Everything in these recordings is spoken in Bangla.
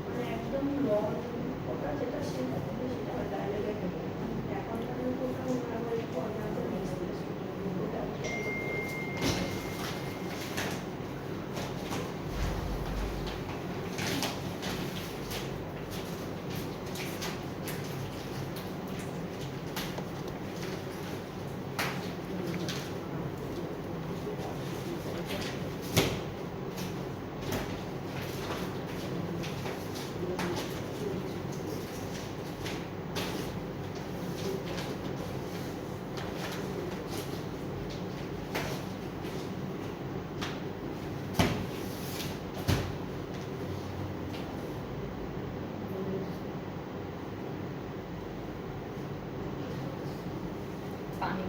মানে একদম রং ওটা যেটা সেটা সেটা ডাইরেক্ট এখন ওটা মোটামুটি ওটা পানি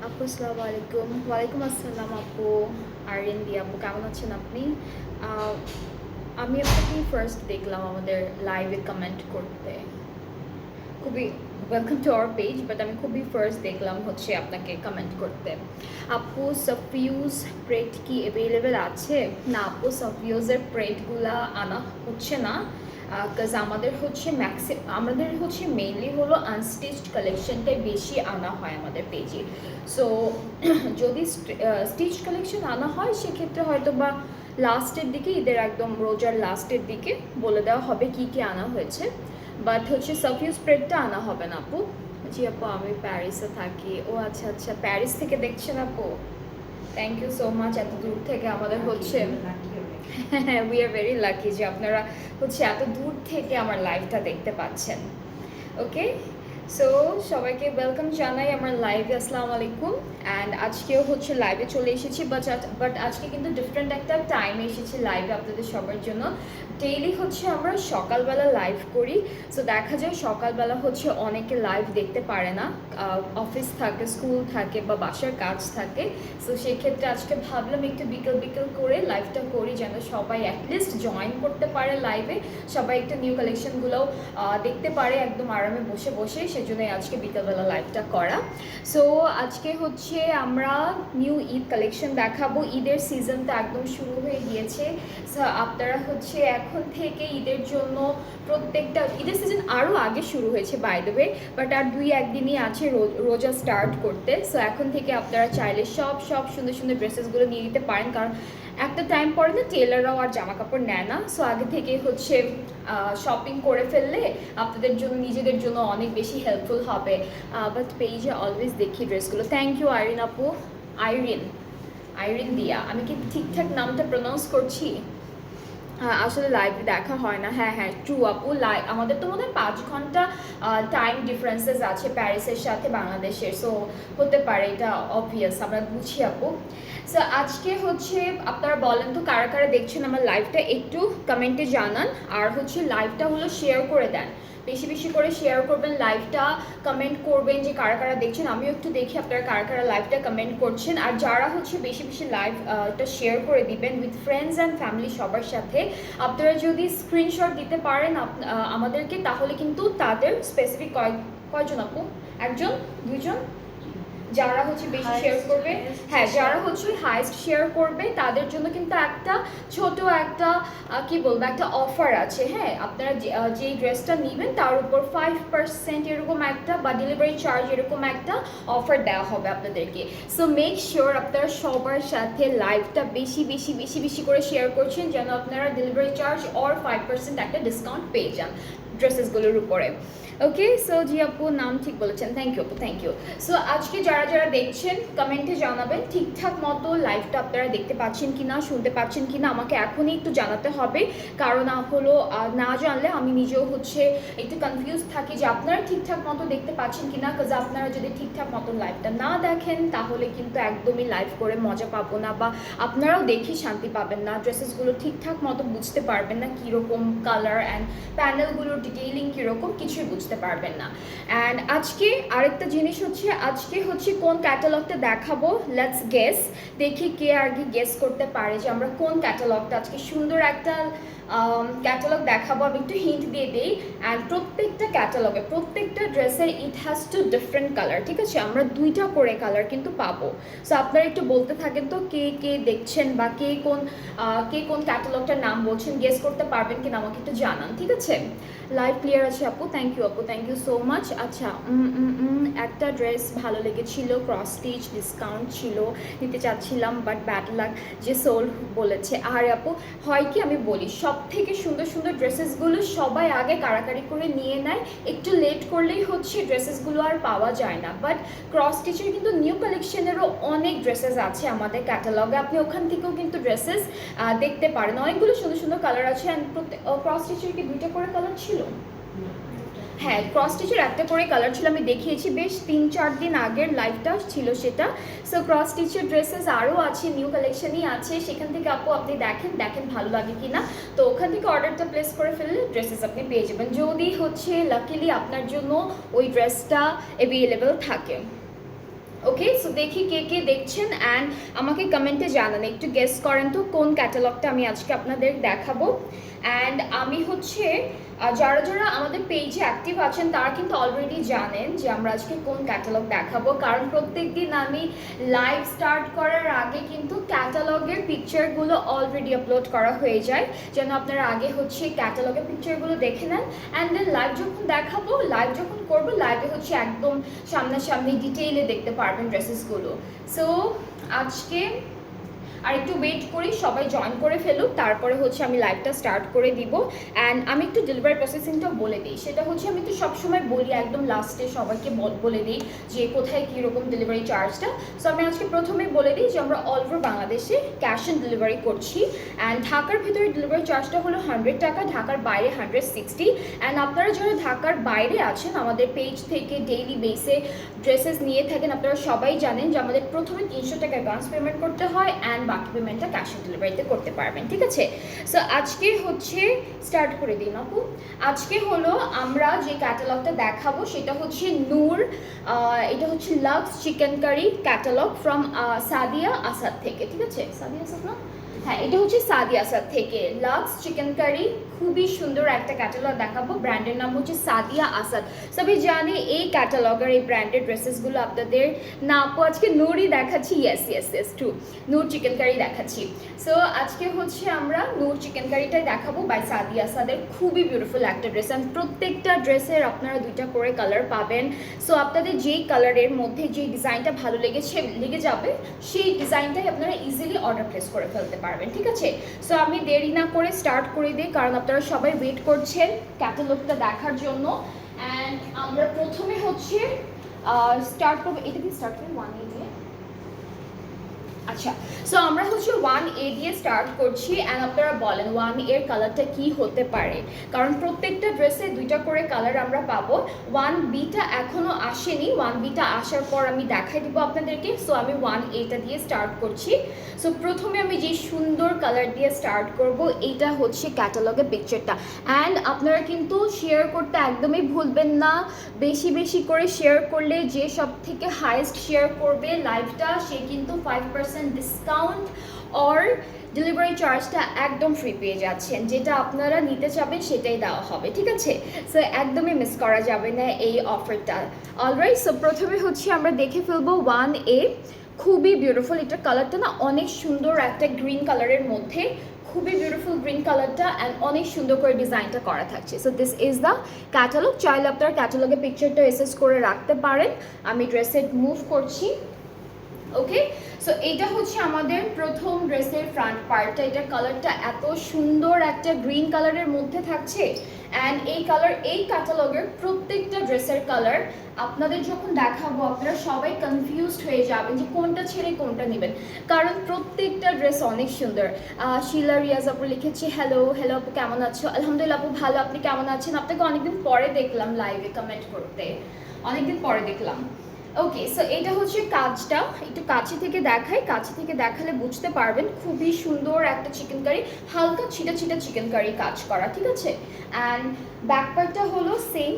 আপু আসসালামু আলাইকুম। ওয়ালাইকুম আসসালাম আপু। আরিন দি আপু, কেমন আছেন আপনি? আমি আপনাকে ফার্স্ট দেখলাম আমাদের লাইভে কমেন্ট করতে, খুবই welcome to our page, but আমি খুবই ফার্স্ট দেখলাম হচ্ছে আপনাকে কমেন্ট করতে। আপু সাফিউজ প্রেট কি অ্যাভেলেবেল আছে? না আপু, সাফিউজের প্রেটগুলা আনা হচ্ছে না, কাজ আমাদের হচ্ছে মেইনলি হলো আনস্টিচড কালেকশনটাই বেশি আনা হয় আমাদের পেজে। সো যদি স্টিচ কালেকশন আনা হয় সেক্ষেত্রে হয়তো বা লাস্টের দিকে, ঈদের একদম রোজার লাস্টের দিকে বলে দেওয়া হবে কি কি আনা হয়েছে, বাট হচ্ছে সাফিউজ স্প্রেডটা আনা হবে না আপু। জি আপু, আমি প্যারিসে থাকি। ও আচ্ছা আচ্ছা, প্যারিস থেকে দেখছেন আপু, থ্যাংক ইউ সো মাচ। এত দূর থেকে আমাদের হচ্ছে উই আর ভেরি লাকি যে আপনারা হচ্ছে এত দূর থেকে আমার লাইভটা দেখতে পাচ্ছেন। ওকে, সো সবাইকে ওয়েলকাম জানাই আমার লাইভে। আসসালামু আলাইকুম। অ্যান্ড আজকেও হচ্ছে লাইভে চলে এসেছি, বাট আজকে কিন্তু ডিফারেন্ট একটা টাইমে এসেছি লাইভে আপনাদের সবার জন্য। ডেইলি হচ্ছে আমরা সকালবেলা লাইভ করি, সো দেখা যায় সকালবেলা হচ্ছে অনেকে লাইভ দেখতে পারে না, অফিস থাকে, স্কুল থাকে বা বাসার কাজ থাকে। সো সেক্ষেত্রে আজকে ভাবলাম একটু বিকেল বিকেল করে লাইভটা করি, যেন সবাই অ্যাটলিস্ট জয়েন করতে পারে লাইভে, সবাই একটু নিউ কালেকশনগুলোও দেখতে পারে একদম আরামে বসে বসে। সেজন্যই আজকে বিকেলবেলা লাইভটা করা। সো আজকে হচ্ছে আমরা নিউ ঈদ কালেকশন দেখাবো। ঈদের সিজনটা একদম শুরু হয়ে গিয়েছে, সো আপনারা হচ্ছে এখন থেকে ঈদের জন্য প্রত্যেকটা ঈদের সিজন আরও আগে শুরু হয়েছে বাই দ্য ওয়ে, বাট আর 2-1 দিনই আছে রোজা স্টার্ট করতে। সো এখন থেকে আপনারা চাইলে সব সুন্দর সুন্দর ড্রেসেসগুলো নিয়ে নিতে পারেন, কারণ একটা টাইম পরে না টেলাররাও আর জামা কাপড় নেয় না। সো আগে থেকে হচ্ছে শপিং করে ফেললে আপনাদের জন্য, নিজেদের জন্য অনেক বেশি হেল্পফুল হবে। বাট পেজে অলওয়েজ দেখি ড্রেসগুলো। থ্যাংক ইউ আইরিন আপু। আইরিন দিয়া, আমি কি ঠিকঠাক নামটা প্রনাউন্স করছি? আসলে লাইভে দেখা হয় না। হ্যাঁ হ্যাঁ, ট্রু আপু। আমাদের তো মনে হয় 5 ঘন্টা টাইম ডিফারেন্সেস আছে প্যারিসের সাথে বাংলাদেশের, সো হতে পারে, এটা অবভিয়াস, আমরা বুঝি আপু। সো আজকে হচ্ছে আপনারা বলেন তো কারা কারা দেখছেন আমার লাইভটা, একটু কমেন্টে জানান। আর হচ্ছে লাইভটা হলো শেয়ার করে দেন, বেশি বেশি করে শেয়ার করবেন লাইভটা, কমেন্ট করবেন যে কারা কারা দেখছেন, আমিও একটু দেখি আপনারা কারা কারা লাইভটা কমেন্ট করছেন। আর যারা হচ্ছে বেশি বেশি লাইভটা শেয়ার করে দিবেন উইথ ফ্রেন্ডস অ্যান্ড ফ্যামিলি সবার সাথে, আপনারা যদি স্ক্রিনশট দিতে পারেন আমাদেরকে, তাহলে কিন্তু তাদের স্পেসিফিক কয়জন আপু, 1 2 যারা হচ্ছে বেশি শেয়ার করবে, হ্যাঁ যারা হচ্ছে হাইস্ট শেয়ার করবে তাদের জন্য কিন্তু একটা ছোট একটা কি বলবো, একটা অফার আছে। হ্যাঁ, আপনারা যেই ড্রেসটা নেবেন তার উপর 5% এরকম একটা, বা ডেলিভারি চার্জ এরকম একটা অফার দেওয়া হবে আপনাদেরকে। সো মেক শিওর আপনারা সবার সাথে লাইভটা বেশি বেশি বেশি বেশি করে শেয়ার করছেন, যেন আপনারা ডেলিভারি চার্জ অর 5% একটা ডিসকাউন্ট পেয়ে যান। ড্রেসেসগুলোর উপরে। ওকে, সো জি আপু নাম ঠিক বলেছেন, থ্যাংক ইউ আপু, থ্যাংক ইউ। সো আজকে যারা যারা দেখছেন কমেন্টে জানাবেন ঠিকঠাক মতো লাইভটা আপনারা দেখতে পাচ্ছেন কিনা, শুনতে পাচ্ছেন কিনা, আমাকে এখনই একটু জানাতে হবে। কারণ হলো না জানলে আমি নিজেও হচ্ছে একটু কনফিউজ থাকি যে আপনারা ঠিকঠাক মতো দেখতে পাচ্ছেন কিনা। কাজ আপনারা যদি ঠিকঠাক মতো লাইভটা না দেখেন তাহলে কিন্তু একদমই লাইভ করে মজা পাবো না, বা আপনারাও দেখে শান্তি পাবেন না, ড্রেসেসগুলো ঠিকঠাক মতো বুঝতে পারবেন না, কীরকম কালার অ্যান্ড প্যানেলগুলোর ডিটেইলিং কীরকম কিছুই বুঝতে পারবেন না। অ্যান্ড আজকে আরেকটা জিনিস হচ্ছে, আজকে হচ্ছে কোন ক্যাটালগটা দেখাবো, লেটস গেস, দেখি কে আগে গেস করতে পারে যে আমরা কোন ক্যাটালগটা আজকে সুন্দর একটা ক্যাটালগ দেখাবো। আমি একটু হিন্ট দিয়ে দিই। অ্যান্ড প্রত্যেকটা ক্যাটালগে প্রত্যেকটা ড্রেসের it has to different colour, ঠিক আছে? আমরা 2টা করে কালার কিন্তু পাবো। সো আপনারা একটু বলতে থাকেন তো কে কে দেখছেন বা কে কোন ক্যাটালগটার নাম বলছেন, গেস করতে পারবেন কিনা আমাকে একটু জানান, ঠিক আছে? লাইভ ক্লিয়ার আছে আপু, থ্যাংক ইউ আপু, থ্যাংক ইউ সো মাচ। আচ্ছা, একটা ড্রেস ভালো লেগেছিল, ক্রস স্টিচ, ডিসকাউন্ট ছিল, নিতে চাচ্ছিলাম, বাট ব্যাড লাক যে সোল বলেছে। আর আপু হয় কি, আমি বলি, সব থেকে সুন্দর সুন্দর ড্রেসেসগুলো সবাই আগে কাড়াকাড়ি করে নিয়ে নেয়, একটু লেট করলেই হচ্ছে ড্রেসেসগুলো আর পাওয়া যায় না। বাট ক্রস স্টিচের কিন্তু নিউ কালেকশনেরও অনেক ড্রেসেস আছে আমাদের ক্যাটালগে, আপনি ওখান থেকেও কিন্তু ড্রেসেস দেখতে পারেন, অনেকগুলো সুন্দর সুন্দর কালার আছে। অ্যান্ড ক্রস স্টিচের কি 2টা করে কালার ছিল? হ্যাঁ, ক্রস স্টিচের একটা করে কালার ছিল, আমি দেখিয়েছি বেশ 3-4 দিন আগের লাইভটা ছিল সেটা। সো ক্রস স্টিচের ড্রেসেস আরও আছে, নিউ কালেকশনই আছে, সেখান থেকে আপু আপনি দেখেন ভালো লাগে কি না। তো ওখান থেকে অর্ডারটা প্লেস করে ফেললে ড্রেসেস আপনি পেয়ে যাবেন, যদি হচ্ছে লাকিলি আপনার জন্য ওই ড্রেসটা অ্যাভেলেবেল থাকে। ওকে, সো দেখি কে কে দেখছেন অ্যান্ড আমাকে কমেন্টে জানান, একটু গেস করেন তো কোন ক্যাটালগটা আমি আজকে আপনাদের দেখাবো। অ্যান্ড আমি হচ্ছে যারা যারা আমাদের পেজে অ্যাক্টিভ আছেন তারা কিন্তু অলরেডি জানেন যে আমরা আজকে কোন ক্যাটালগ দেখাবো, কারণ প্রত্যেক দিন আমি লাইভ স্টার্ট করার আগে কিন্তু ক্যাটালগের পিকচারগুলো অলরেডি আপলোড করা হয়ে যায়, যেন আপনারা আগে হচ্ছে ক্যাটালগের পিকচারগুলো দেখে নেন। অ্যান্ড দেন লাইভ যখন দেখাবো, লাইভ যখন করবো, লাইভে হচ্ছে একদম সামনাসামনি ডিটেইলে দেখতে পারবেন ড্রেসেসগুলো। সো আজকে আর একটু ওয়েট করি, সবাই জয়েন করে ফেলুক, তারপরে হচ্ছে আমি লাইভটা স্টার্ট করে দিব। অ্যান্ড আমি একটু ডেলিভারি প্রসেসিংটাও বলে দিই, সেটা হচ্ছে আমি তো সবসময় বলি, একদম লাস্টে সবাইকে বলে দিই যে কোথায় কীরকম ডেলিভারি চার্জটা। সো আমি আজকে প্রথমেই বলে দিই যে আমরা অল ওভার বাংলাদেশে ক্যাশ অন ডেলিভারি করছি। অ্যান্ড ঢাকার ভিতরে ডেলিভারি চার্জটা হলো 100 টাকা, ঢাকার বাইরে 160। অ্যান্ড আপনারা যারা ঢাকার বাইরে আছেন, আমাদের পেজ থেকে ডেইলি বেসে ড্রেসেস নিয়ে থাকেন, আপনারা সবাই জানেন যে আমাদের প্রথমে 300 টাকা অ্যাডভান্স পেমেন্ট করতে হয়, অ্যান্ড বাকি পেমেন্টটা ক্যাশ অন ডেলিভারিতে করতে পারবেন, ঠিক আছে? সো আজকে হচ্ছে স্টার্ট করে দিন আপু। আজকে হলো আমরা যে ক্যাটালগটা দেখাবো সেটা হচ্ছে নূর, এটা হচ্ছে Lux chikankari catalogue from Sadia Asad থেকে, ঠিক আছে? সাদিয়া আসাদ না? হ্যাঁ, এটা হচ্ছে সাদিয়া আসাদ থেকে লাক্স চিকেন কারি, খুবই সুন্দর একটা ক্যাটালগ দেখাবো, ব্র্যান্ডের নাম হচ্ছে সাদিয়া আসাদ। সবাই জানে এই ক্যাটালগের এই ব্র্যান্ডের ড্রেসেসগুলো আপনাদের না আপু আজকে নূরই দেখাচ্ছি, ইয়েস টু নূর চিকেন কারি দেখাচ্ছি। সো আজকে হচ্ছে আমরা নূর চিকেন কারিটাই দেখাবো বাই সাদিয়া আসাদের, খুবই বিউটিফুল একটা ড্রেস। অ্যান্ড প্রত্যেকটা ড্রেসের আপনারা 2টা করে কালার পাবেন। সো আপনাদের যেই কালারের মধ্যে যেই ডিজাইনটা ভালো লেগে যাবে সেই ডিজাইনটাই আপনারা ইজিলি অর্ডার প্লেস করে ফেলতে পারবেন, ঠিক আছে? সো আমি দেরি না করে স্টার্ট করে দিই, কারণ আপনারা সবাই ওয়েট করছেন ক্যাটালগটা দেখার জন্য। অ্যান্ড আমরা প্রথমে হচ্ছে স্টার্ট করবো, এটা দিয়ে স্টার্ট করি 1A দিয়ে। আচ্ছা, সো আমরা হচ্ছে 1A দিয়ে স্টার্ট করছি। অ্যান্ড আপনারা বলেন 1A এর কালারটা কি হতে পারে, কারণ প্রত্যেকটা ড্রেসে 2টা করে কালার আমরা পাবো। 1Bটা এখনও আসেনি, 1Bটা আসার পর আমি দেখাই দিব আপনাদেরকে। সো আমি 1Aটা দিয়ে স্টার্ট করছি। সো প্রথমে আমি যে সুন্দর কালার দিয়ে স্টার্ট করব, এইটা হচ্ছে ক্যাটালগের পিকচারটা। অ্যান্ড আপনারা কিন্তু শেয়ার করতে একদমই ভুলবেন না, বেশি বেশি করে শেয়ার করলে যে সব থেকে হাইয়েস্ট শেয়ার করবে লাইভটা সে কিন্তু 5% ডিসকাউন্ট অর ডেলিভারি চার্জটা একদম ফ্রি পেয়ে যাচ্ছেন, যেটা আপনারা নিতে চাবেন সেটাই দেওয়া হবে, ঠিক আছে? সো একদমই মিস করা যাবে না এই অফারটা। অলরাইট, সো প্রথমে হচ্ছে আমরা দেখে ফেলবো 1A, খুবই বিউটিফুল, এটা কালারটা না অনেক সুন্দর, একটা গ্রিন কালারের মধ্যে, খুবই বিউটিফুল গ্রিন কালারটা। অ্যান্ড অনেক সুন্দর করে ডিজাইনটা করা থাকছে। So this is the catalogue, চাইলে আপনারা ক্যাটালগের পিকচারটা এসএস করে রাখতে পারেন। আমি ড্রেসের মুভ করছি। ওকে, সো এইটা হচ্ছে আমাদের প্রথম ড্রেসের ফ্রন্ট পার্টটা, এটার কালারটা এত সুন্দর একটা গ্রিন কালারের মধ্যে থাকছে, অ্যান্ড এই ক্যাটালগের প্রত্যেকটা ড্রেসের কালার আপনাদের যখন দেখাবো আপনারা সবাই কনফিউজড হয়ে যাবেন যে কোনটা ছেড়ে কোনটা নেবেন, কারণ প্রত্যেকটা ড্রেস অনেক সুন্দর। শিলা রিয়াজ আপু লিখেছি হ্যালো হ্যালো আপু কেমন আছো? আলহামদুলিল্লাহ আপু ভালো, আপনি কেমন আছেন? আপনাকে অনেকদিন পরে দেখলাম লাইভে কমেন্ট করতে, অনেকদিন পরে দেখলাম। ওকে, সো এটা হচ্ছে কাজটা, একটু কাছে থেকে দেখাই, কাছে থেকে দেখালে বুঝতে পারবেন। খুবই সুন্দর একটা চিকেন কারি, হালকা ছিটা ছিটা চিকেন কারি কাজ করা, ঠিক আছে। অ্যান্ড ব্যাকপার্টটা হলো সেম,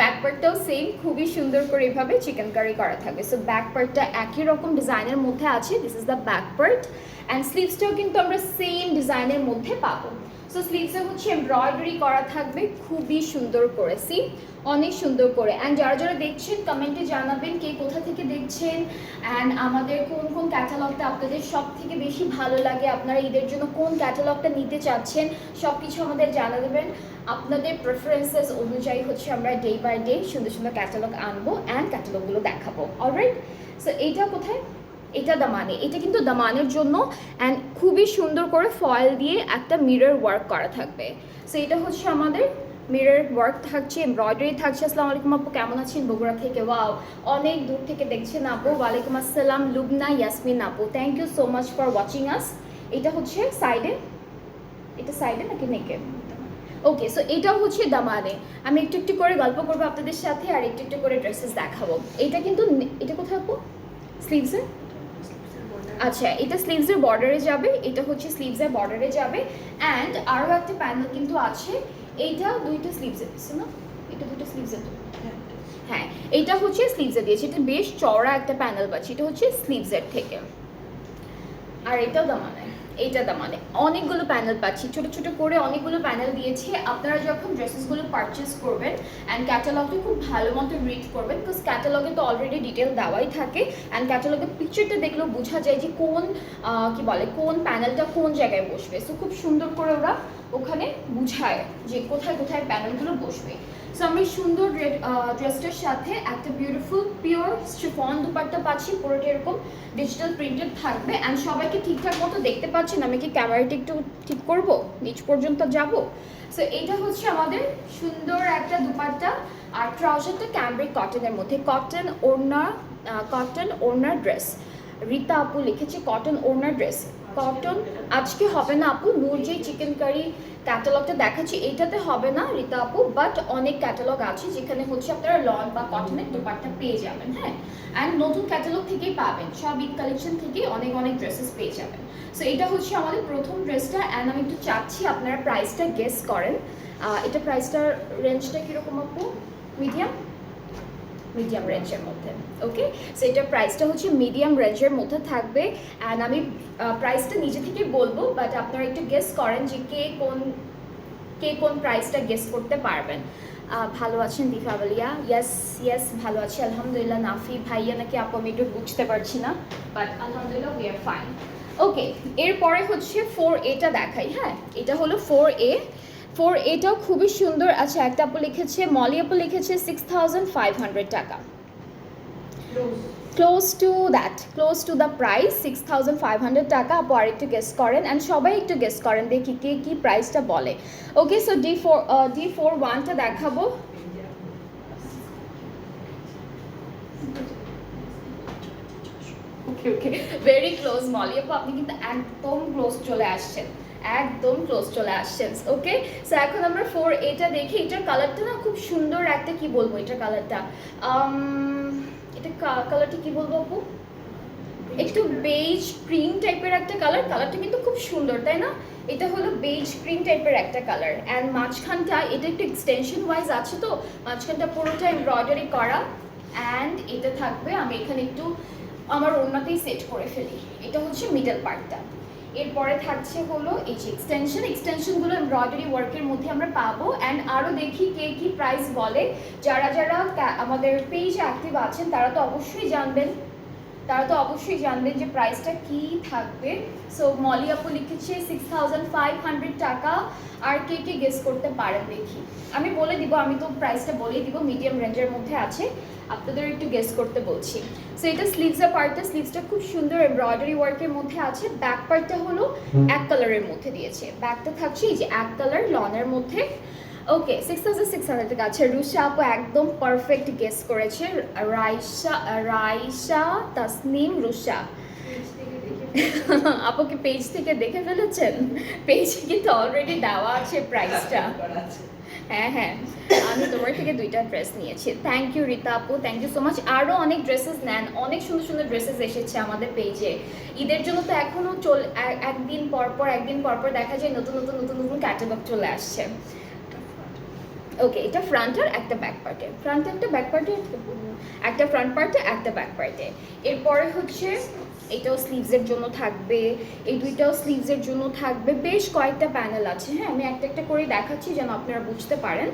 ব্যাকপার্টটাও সেম, খুবই সুন্দর করে এভাবে চিকেন কারি করা থাকবে। সো ব্যাকপার্টটা একই রকম ডিজাইনের মধ্যে আছে, this is the back part. And স্লিভসটাও কিন্তু আমরা সেম ডিজাইনের মধ্যে পাবো। সো স্লিভসে হচ্ছে এমব্রয়ডারি করা থাকবে খুবই সুন্দর করে, সি অনেক সুন্দর করে। অ্যান্ড যারা যারা দেখছেন কমেন্টে জানাবেন কে কোথা থেকে দেখছেন, অ্যান্ড আমাদের কোন কোন ক্যাটালগটা আপনাদের সব থেকে বেশি ভালো লাগে, আপনারা ঈদের জন্য কোন ক্যাটালগটা নিতে চাচ্ছেন, সব কিছু আমাদের জানা দেবেন। আপনাদের প্রেফারেন্সেস অনুযায়ী হচ্ছে আমরা ডে বাই ডে সুন্দর সুন্দর ক্যাটালগ আনবো অ্যান্ড ক্যাটালগগুলো দেখাবো। অলরাইট, সো এইটা কোথায়, এটা দামানে, এটা কিন্তু দামানের জন্য। অ্যান্ড খুবই সুন্দর করে ফয়েল দিয়ে একটা মিরর ওয়ার্ক করা থাকবে। সো এটা হচ্ছে আমাদের মিরর ওয়ার্ক থাকছে, এমব্রয়ডারি থাকছে। আসসালামু আলাইকুম আপু কেমন আছেন? বগুড়া থেকে, ওয়াও অনেক দূর থেকে দেখছেন আপু। ওয়ালাইকুম আসসালাম লুবনা ইয়াসমিন আপু, thank you so much for watching us. এটা হচ্ছে সাইডে, এটা সাইডে নাকি নেকে? ওকে, সো এটাও হচ্ছে দামানে। আমি একটু একটু করে গল্প করবো আপনাদের সাথে আর একটু একটু করে ড্রেসেস দেখাবো। এটা কিন্তু, এটা কোথায় আপু? স্লিভসে, আচ্ছা এটা স্লিভসের বর্ডারে যাবে, এটা হচ্ছে স্লিভসের বর্ডারে যাবে। অ্যান্ড আরও একটা প্যানেল কিন্তু আছে, এইটা দুইটা স্লিভসে দিচ্ছে না, এটা দুটো স্লিভসে তো, হ্যাঁ এইটা হচ্ছে স্লিভসে দিয়েছে, এটা বেশ চওড়া একটা প্যানেল পাচ্ছি, এটা হচ্ছে স্লিভসের থেকে। আর এটাও দামানে, এইটা দামানে অনেকগুলো প্যানেল পাচ্ছি, ছোট ছোট করে অনেকগুলো প্যানেল দিয়েছে। আপনারা যখন ড্রেসেসগুলো পারচেস করবেন অ্যান্ড ক্যাটালগটা খুব ভালো মতো রিড করবেন, বিকজ ক্যাটালগে তো অলরেডি ডিটেল দেওয়াই থাকে। অ্যান্ড ক্যাটালগের পিকচারটা দেখলেও বোঝা যায় যে কোন কি বলে কোন প্যানেলটা কোন জায়গায় বসবে। সো খুব সুন্দর করে ওরা ওখানে বুঝায় যে কোথায় কোথায় প্যানেলগুলো বসবে। সো আমরা সুন্দর ড্রেসটার সাথে একটা বিউটিফুল পিওর শিফন দুপাট্টা পাচ্ছি, পুরোটা এরকম ডিজিটাল প্রিন্টেড থাকবে। অ্যান্ড সবাইকে ঠিকঠাক মতো দেখতে পাচ্ছেন, আমি কি ক্যামেরাটা একটু ঠিক করব, নিচ পর্যন্ত যাব। সো এইটা হচ্ছে আমাদের সুন্দর একটা দুপাট্টা। আর ট্রাউজারটা ক্যামব্রিক কটনের মধ্যে, কটন ওড়নার ড্রেস। রীতা আপু লিখেছে কটন ওড়নার ড্রেস। কটন আজকে হবে না আপু, নূর যে চিকেন কারি ক্যাটালগটা দেখাচ্ছি এইটাতে হবে না রীতা আপু, বাট অনেক ক্যাটালগ আছে যেখানে হচ্ছে আপনারা লন বা কটনের দুপাট্টা পেয়ে যাবেন, হ্যাঁ। অ্যান্ড নতুন ক্যাটালগ থেকেই পাবেন, সব ঈদ কালেকশন থেকেই অনেক অনেক ড্রেসেস পেয়ে যাবেন। সো এটা হচ্ছে আমাদের প্রথম ড্রেসটা। অ্যান্ড আমি একটু চাচ্ছি আপনারা প্রাইসটা গেস করেন, এটা প্রাইসটার রেঞ্জটা কীরকম আপু? মিডিয়াম রেঞ্জের মধ্যে। ওকে, সো এটার প্রাইসটা হচ্ছে মিডিয়াম রেঞ্জের মধ্যে থাকবে। অ্যান্ড আমি প্রাইসটা নিজে থেকে বলবো, বাট আপনারা একটু গেস করেন যে কে কোন প্রাইসটা গেস করতে পারবেন। ভালো আছেন দীপাবলিয়া? ইয়েস ভালো আছি আলহামদুলিল্লাহ। নাফি ভাইয়া নাকি আপু আমি একটু বুঝতে পারছি না, বাট আলহামদুলিল্লাহ উই আর ফাইন। ওকে, এরপরে হচ্ছে 4A-টা দেখাই। হ্যাঁ, এটা হলো 4A। 4A-টাও খুবই সুন্দর। আচ্ছা একটা আপু লিখেছে, মলি আপু লিখেছে 6500 টাকা, ক্লোজ টু দ্য প্রাইস 6500 টাকা। আপু আর একটু গেস করেন, অ্যান্ড সবাই একটু গেস করেন দেখি কে কি প্রাইসটা বলে। ওকে, সো D41টা দেখাবো। ওকে ভেরি ক্লোজ মলি আপু, আপনি কিন্তু একদম ক্লোজ চলে আসছেন, একদম ক্লোজ চলে আসছেন। ওকে, সো এখন আমরা 4A-টা দেখি। এটার কালারটা না খুব সুন্দর একটা, কি বলবো এটার কালারটা, এটা কালারটা কি বলবো আপু, একটু বেজ ক্রিম টাইপের একটা কালার। কালারটা কিন্তু খুব সুন্দর, তাই না? এটা হলো বেজ ক্রিম টাইপের একটা কালার। অ্যান্ড মাঝখানটা এটা একটু এক্সটেনশন ওয়াইজ আছে, তো মাঝখানটা পুরোটা এমব্রয়ডারি করা। অ্যান্ড এটা থাকবে, আমি এখানে একটু আমার ওড়নাতেই সেট করে ফেলি, এটা হচ্ছে মিডল পার্টটা। এরপরে থাকছে হলো এই যে এক্সটেনশনগুলো এমব্রয়ডারি ওয়ার্কের মধ্যে আমরা পাবো। অ্যান্ড আরও দেখি কে কি প্রাইস বলে। যারা আমাদের পেজে অ্যাক্টিভ আছেন তারা তো অবশ্যই জানবেন তারা তো অবশ্যই জানবেন যে প্রাইসটা কি থাকবে। সো মলি আপু লিখেছে 6500 টাকা। আর কে কে গেস করতে পারেন দেখি, আমি বলে দিব, আমি তো প্রাইসটা বলেই দিব, মিডিয়াম রেঞ্জের মধ্যে আছে, আপনাদের একটু গেস করতে বলছি। সো এটা স্লিভসের পার্টটা, স্লিভসটা খুব সুন্দর এমব্রয়ডারি ওয়ার্কের মধ্যে আছে। ব্যাক পার্টটা হলো এক কালারের মধ্যে দিয়েছে, ব্যাকটা থাকছে এই যে এক কালার লনের মধ্যে। ওকে 6600 টাকা আছে। রুশা আপু একদম পারফেক্ট গেস করেছে। রাইসা তাসনিম রুশা আপুকে পেজ থেকে দেখে ফেলেছেন? পেজে কিন্তু অলরেডি দেওয়া আছে প্রাইসটা। হ্যাঁ হ্যাঁ, আমি তোমার থেকে 2টা ড্রেস নিয়েছি। থ্যাংক ইউ রীতা আপু, থ্যাংক ইউ সো মাচ। আরও অনেক ড্রেসেস নেন, অনেক সুন্দর সুন্দর ড্রেসেস এসেছে আমাদের পেজে। ঈদের জন্য তো এখনও একদিন পর পর দেখা যায় নতুন নতুন নতুন নতুন ক্যাটালগ চলে আসছে। ওকে, এটা ফ্রন্টের একটা ব্যাক পার্টে, ফ্রন্টে একটা ব্যাক পার্টে, একটা ফ্রন্ট পার্টে একটা ব্যাক পার্টে। এরপরে হচ্ছে এটাও স্লিভসের জন্য থাকবে, এই দুইটাও স্লিভসের জন্য থাকবে। বেশ কয়েকটা প্যানেল আছে, হ্যাঁ আমি একটা একটা করে দেখাচ্ছি যেন আপনারা বুঝতে পারেন।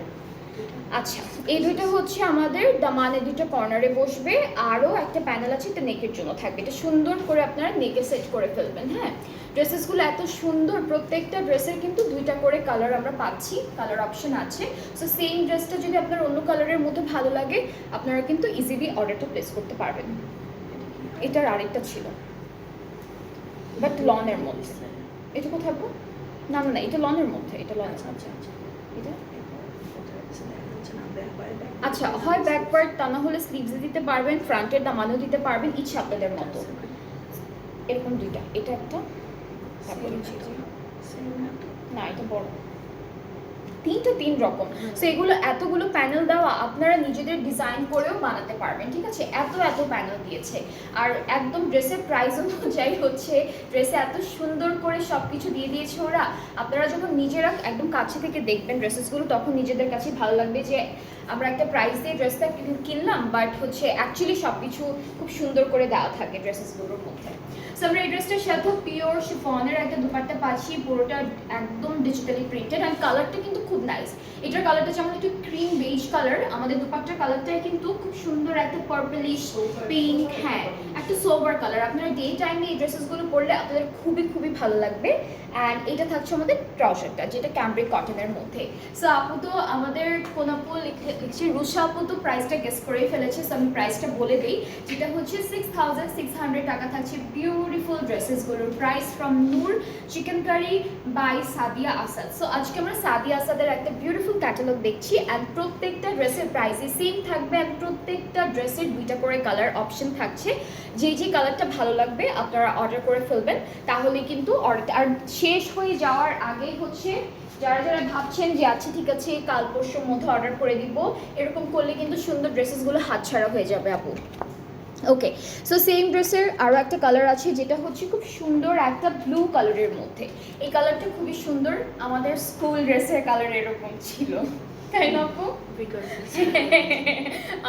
আচ্ছা, এই দুইটা হচ্ছে আমাদের দামানে দুটো কর্নারে বসবে, আরও একটা প্যানেল আছে, এটা নেকের জন্য থাকবে। এটা সুন্দর করে আপনারা নেকে সেট করে ফেলবেন। হ্যাঁ, ড্রেসেসগুলো এত সুন্দর, প্রত্যেকটা ড্রেসের কিন্তু 2টা করে কালার আমরা পাচ্ছি, কালার অপশন আছে। সো সেম ড্রেসটা যদি আপনার অন্য কালারের মধ্যে ভালো লাগে, আপনারা কিন্তু ইজিলি অর্ডারটা প্লেস করতে পারবেন। এটার আরেকটা ছিল বাট লনের মধ্যে। এটা কোথায় আপু? না না না, এটা লনের মধ্যে, এটা লনের। আচ্ছা আচ্ছা, এটা আচ্ছা, হয় ব্যাক পার্ট, তা না হলে স্লিভসে দিতে পারবেন, ফ্রন্টের দামানেও দিতে পারবেন, ইচ্ছা আপনাদের মতো। এরকম 2টা, এটা একটা, তারপরে না এটা বড়, 3টা 3 রকম। সো এগুলো এতগুলো প্যানেল দেওয়া, আপনারা নিজেদের ডিজাইন করেও বানাতে পারবেন, ঠিক আছে? এত এত প্যানেল দিয়েছে, আর একদম ড্রেসের প্রাইস অনুযায়ী হচ্ছে, ড্রেসে এত সুন্দর করে সব কিছু দিয়ে দিয়েছে ওরা। আপনারা যখন নিজেরা একদম কাছে থেকে দেখবেন ড্রেসেসগুলো, তখন নিজেদের কাছে ভালো লাগবে যে আমরা একটা প্রাইস দিয়ে ড্রেসটা কিনলাম, বাট হচ্ছে অ্যাকচুয়ালি সব কিছু খুব সুন্দর করে দেওয়া থাকে ড্রেসেসগুলোর মধ্যে। সো আমরা এই ড্রেসটার সাথে পিওর শিফনের একটা দুপাট্টা পাচ্ছি, পুরোটা একদম ডিজিটালি প্রিন্টেড, অ্যান্ড কালারটা কিন্তু খুব নাইস। এটার কালারটা যেমন একটু ক্রিম বেজ কালার, আমাদের দুপাট্টার কালারটাই কিন্তু খুব সুন্দর একটা পার্পলিশ পিঙ্ক, হ্যাঁ একটা সোবার কালার। আপনারা ডে টাইমে এই ড্রেসেসগুলো পরলে আপনাদের খুবই খুবই ভালো লাগবে। অ্যান্ড এটা থাকছে আমাদের ট্রাউজারটা, যেটা ক্যামব্রিক কটনের মধ্যে। সো আপু তো আমাদের কোন আপু লিখছে, রুশা আপু তো প্রাইসটা গেস করেই ফেলেছে। সো আমি প্রাইসটা বলে দিই, যেটা হচ্ছে 6600 টাকা থাকছে বিউটিফুল ড্রেসেসগুলোর price from Noor chikankari by Sadia Asad. So আজকে আমরা সাদিয়া আসাদের একটা বিউটিফুল ক্যাটালগ দেখছি, অ্যান্ড প্রত্যেকটা ড্রেসের প্রাইসই সেম থাকবে, অ্যান্ড প্রত্যেকটা ড্রেসের 2টা করে কালার অপশন থাকছে। যে কালারটা ভালো লাগবে আপনারা অর্ডার করে ফেলবেন, তাহলে কিন্তু অর্ডার আর শেষ হয়ে যাওয়ার আগেই হচ্ছে, যারা যারা ভাবছেন যে আচ্ছা ঠিক আছে কাল পরশুর মধ্যে অর্ডার করে দিব, এরকম করলে কিন্তু সুন্দর ড্রেসেসগুলো হাতছাড়া হয়ে যাবে আপু। ওকে, সো সেম ড্রেসের আরও একটা কালার আছে, যেটা হচ্ছে খুব সুন্দর একটা ব্লু কালারের মধ্যে। এই কালারটা খুবই সুন্দর, আমাদের স্কুল ড্রেসের কালার এরকম ছিল, তাই না আপু?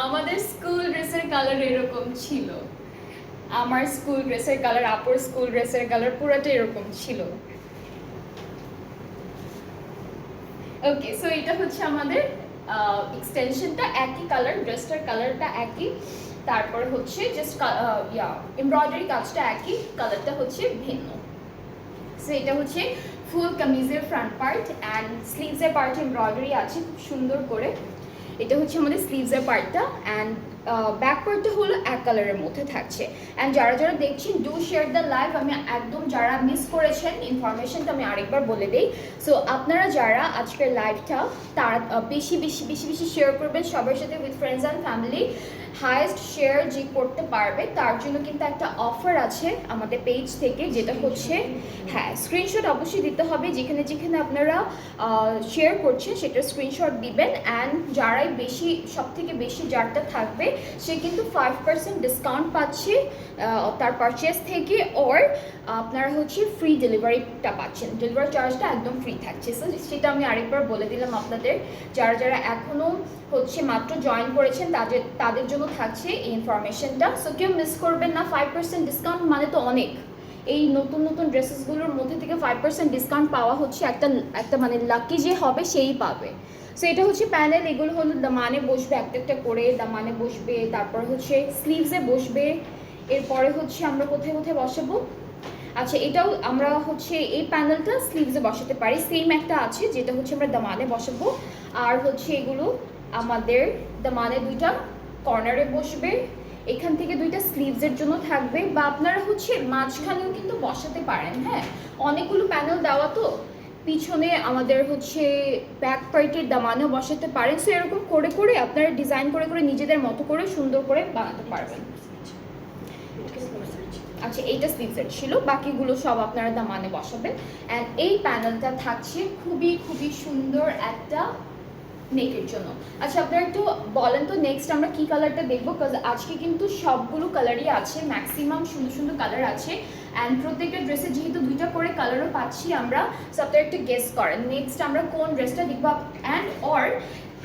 আমাদের স্কুল ড্রেসের কালার এরকম ছিল, আমার স্কুল ড্রেসের কালার, আপুর স্কুল ড্রেসের কালার পুরোটা এরকম ছিল। ওকে, সো এটা হচ্ছে আমাদের এক্সটেনশনটা একই কালার, ড্রেসটার কালারটা একই, তারপর হচ্ছে জাস্ট এমব্রয়ডারি কাজটা একই, কালারটা হচ্ছে ভিন্ন। সো এটা হচ্ছে ফুল কামিজের ফ্রন্ট পার্ট, অ্যান্ড স্লিভসের পার্ট এমব্রয়ডারি আছে খুব সুন্দর করে। এটা হচ্ছে আমাদের স্লিভসের পার্টটা, অ্যান্ড ব্যাক পার্টটা হলো এক কালারের মধ্যে থাকছে। অ্যান্ড যারা যারা দেখছেন ডু শেয়ার দ্য লাইভ, আমি একদম যারা মিস করেছেন ইনফরমেশনটা আমি আরেকবার বলে দিই। সো আপনারা যারা আজকের লাইভটা তারা বেশি বেশি বেশি বেশি শেয়ার করবেন সবার সাথে, with friends and family. Highest share যে করতে পারবে তার জন্য কিন্তু একটা অফার আছে আমাদের পেজ থেকে, যেটা হচ্ছে হ্যাঁ স্ক্রিনশট অবশ্যই দিতে হবে, যেখানে যেখানে আপনারা শেয়ার করছেন সেটা স্ক্রিনশট দিবেন। অ্যান্ড যারাই বেশি, সব থেকে বেশি যারটা থাকবে সে কিন্তু 5% ডিসকাউন্ট পাচ্ছে তার পারচেস থেকে, ওর আপনারা হচ্ছে ফ্রি ডেলিভারিটা পাচ্ছেন, ডেলিভারি চার্জটা একদম ফ্রি থাকছে। সো সেটা আমি আরেকবার বলে দিলাম আপনাদের, যারা যারা এখনও হচ্ছে মাত্র জয়েন করেছেন তাদের জন্য থাকছে এই ইনফরমেশনটা। সো কেউ মিস করবেন না, 5% ডিসকাউন্ট মানে তো অনেক। এই নতুন নতুন ড্রেসেসগুলোর মধ্যে থেকে 5% ডিসকাউন্ট পাওয়া হচ্ছে একটা মানে লাকি যে হবে সেই পাবে। সো এটা হচ্ছে প্যানেল, এগুলো হলো দামানে বসবে, একটা একটা করে দামানে বসবে, তারপর হচ্ছে স্লিভসে বসবে, এরপরে হচ্ছে আমরা কোথায় কোথায় বসাবো, আচ্ছা এটাও আমরা হচ্ছে এই প্যানেলটা স্লিভসে বসাতে পারি, সেম একটা আছে যেটা হচ্ছে আমরা দামানে বসাবো। আর হচ্ছে এগুলো আমাদের দামানে দুইটা কর্নারে বসবে, এখান থেকে দুইটা স্লিভসের জন্য থাকবে, বা আপনারা হচ্ছে মাঝখানেও কিন্তু বসাতে পারেন। হ্যাঁ, অনেকগুলো প্যানেল দেওয়া তো, পিছনে আমাদের হচ্ছে ব্যাক পার্টের দামানেও বসাতে পারেন। সো এরকম করে করে আপনারা ডিজাইন করে করে নিজেদের মতো করে সুন্দর করে বানাতে পারবেন। আচ্ছা এইটা স্লিভসের ছিল, বাকিগুলো সব আপনারা দামানে বসাবেন। অ্যান্ড এই প্যানেলটা থাকছে খুবই খুবই সুন্দর একটা নেকের জন্য। আচ্ছা আপনারা একটু বলেন তো নেক্সট আমরা কি কালারটা দেখবো, কারণ আজকে কিন্তু সবগুলো কালারই আছে, ম্যাক্সিমাম সুন্দর সুন্দর কালার আছে। অ্যান্ড প্রত্যেকটা ড্রেসে যেহেতু দুইটা করে কালারও পাচ্ছি আমরা, সো আপনারা একটু গেস করেন নেক্সট আমরা কোন ড্রেসটা দেখবো, অ্যান্ড অর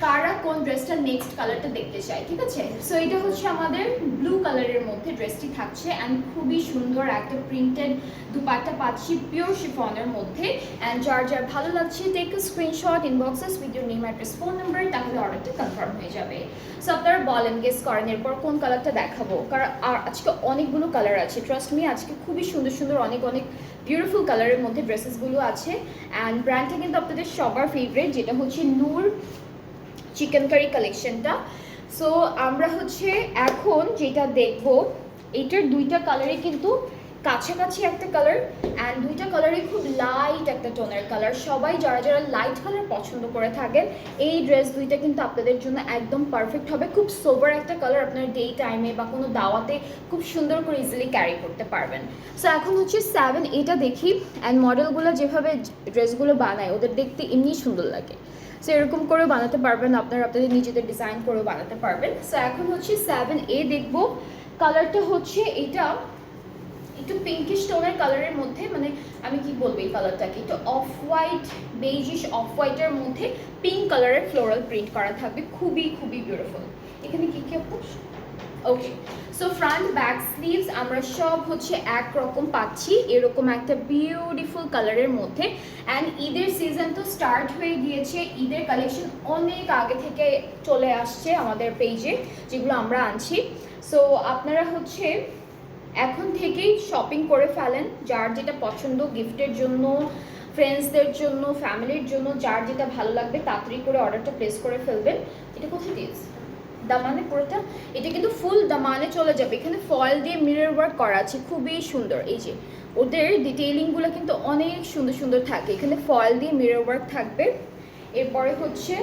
কারা কোন ড্রেসটা নেক্সট কালারটা দেখতে চাই, ঠিক আছে? সো এটা হচ্ছে আমাদের ব্লু কালারের মধ্যে ড্রেসটি থাকছে, অ্যান্ড খুবই সুন্দর একটা প্রিন্টেড দুপাট্টা পাচ্ছি পিওর শিফনের মধ্যে। অ্যান্ড যার যার ভালো লাগছে take a screenshot, inboxes with your name address phone number, তাহলে অর্ডারটা কনফার্ম হয়ে যাবে। সো আপনারা বলেন, গেস করেন এরপর কোন কালারটা দেখাবো, কারণ আর আজকে অনেকগুলো কালার আছে, ট্রাস্ট মি আজকে খুবই সুন্দর সুন্দর অনেক অনেক বিউটিফুল কালারের মধ্যে ড্রেসেসগুলো আছে। অ্যান্ড ব্র্যান্ডটা কিন্তু আপনাদের সবার ফেভারিট, যেটা হচ্ছে নূর চিকেন কারি কালেকশনটা। সো আমরা হচ্ছে এখন যেটা দেখবো, এইটার দুইটা কালারই কিন্তু কাছাকাছি একটা কালার, অ্যান্ড দুইটা কালারই খুব লাইট একটা টোনের কালার। সবাই যারা যারা লাইট কালার পছন্দ করে থাকেন, এই ড্রেস দুইটা কিন্তু আপনাদের জন্য একদম পারফেক্ট হবে। খুব সোবার একটা কালার, আপনার ডে টাইমে বা কোনো দাওয়াতে খুব সুন্দর করে ইজিলি ক্যারি করতে পারবেন। সো এখন হচ্ছে 7 এটা দেখি, অ্যান্ড মডেলগুলো যেভাবে ড্রেসগুলো বানায় ওদের দেখতে এমনি সুন্দর লাগে। সো এরকম করেও বানাতে পারবেন, আপনারা আপনাদের নিজেদের ডিজাইন করেও বানাতে পারবেন। সো এখন হচ্ছে 7A দেখবো, কালারটা হচ্ছে এটা একটু পিঙ্কিশ টোনের কালারের মধ্যে, মানে আমি কি বলবো এই কালারটাকে, একটু অফ হোয়াইট বেজিশ অফ হোয়াইটের মধ্যে পিঙ্ক কালারের ফ্লোরাল প্রিন্ট করা থাকবে, খুবই খুবই বিউটিফুল। এখানে কি কি আপু, ওকে। সো ফ্রন্ট ব্যাক স্লিভস আমরা সব হচ্ছে একরকম পাচ্ছি, এরকম একটা বিউটিফুল কালারের মধ্যে। অ্যান্ড ঈদের সিজন তো স্টার্ট হয়ে গিয়েছে, ঈদের কালেকশন অনেক আগে থেকে চলে আসছে আমাদের পেজে, যেগুলো আমরা আনছি। সো আপনারা হচ্ছে এখন থেকেই শপিং করে ফেলেন, যার যেটা পছন্দ, গিফটের জন্য, ফ্রেন্ডসদের জন্য, ফ্যামিলির জন্য, যার যেটা ভালো লাগবে তাড়াতাড়ি করে অর্ডারটা প্লেস করে ফেলবেন। এটা কোথায় দিয়েছে, দামানে পুরোটা, এটা কিন্তু ফুল দামানে চলে যাবে। এখানে ফয়েল দিয়ে মিরর ওয়ার্ক করা আছে, খুবই সুন্দর। এই যে ওদের ডিটেইলিংগুলো কিন্তু অনেক সুন্দর সুন্দর থাকে, এখানে ফয়েল দিয়ে মিরর ওয়ার্ক থাকবে। এরপরে হচ্ছে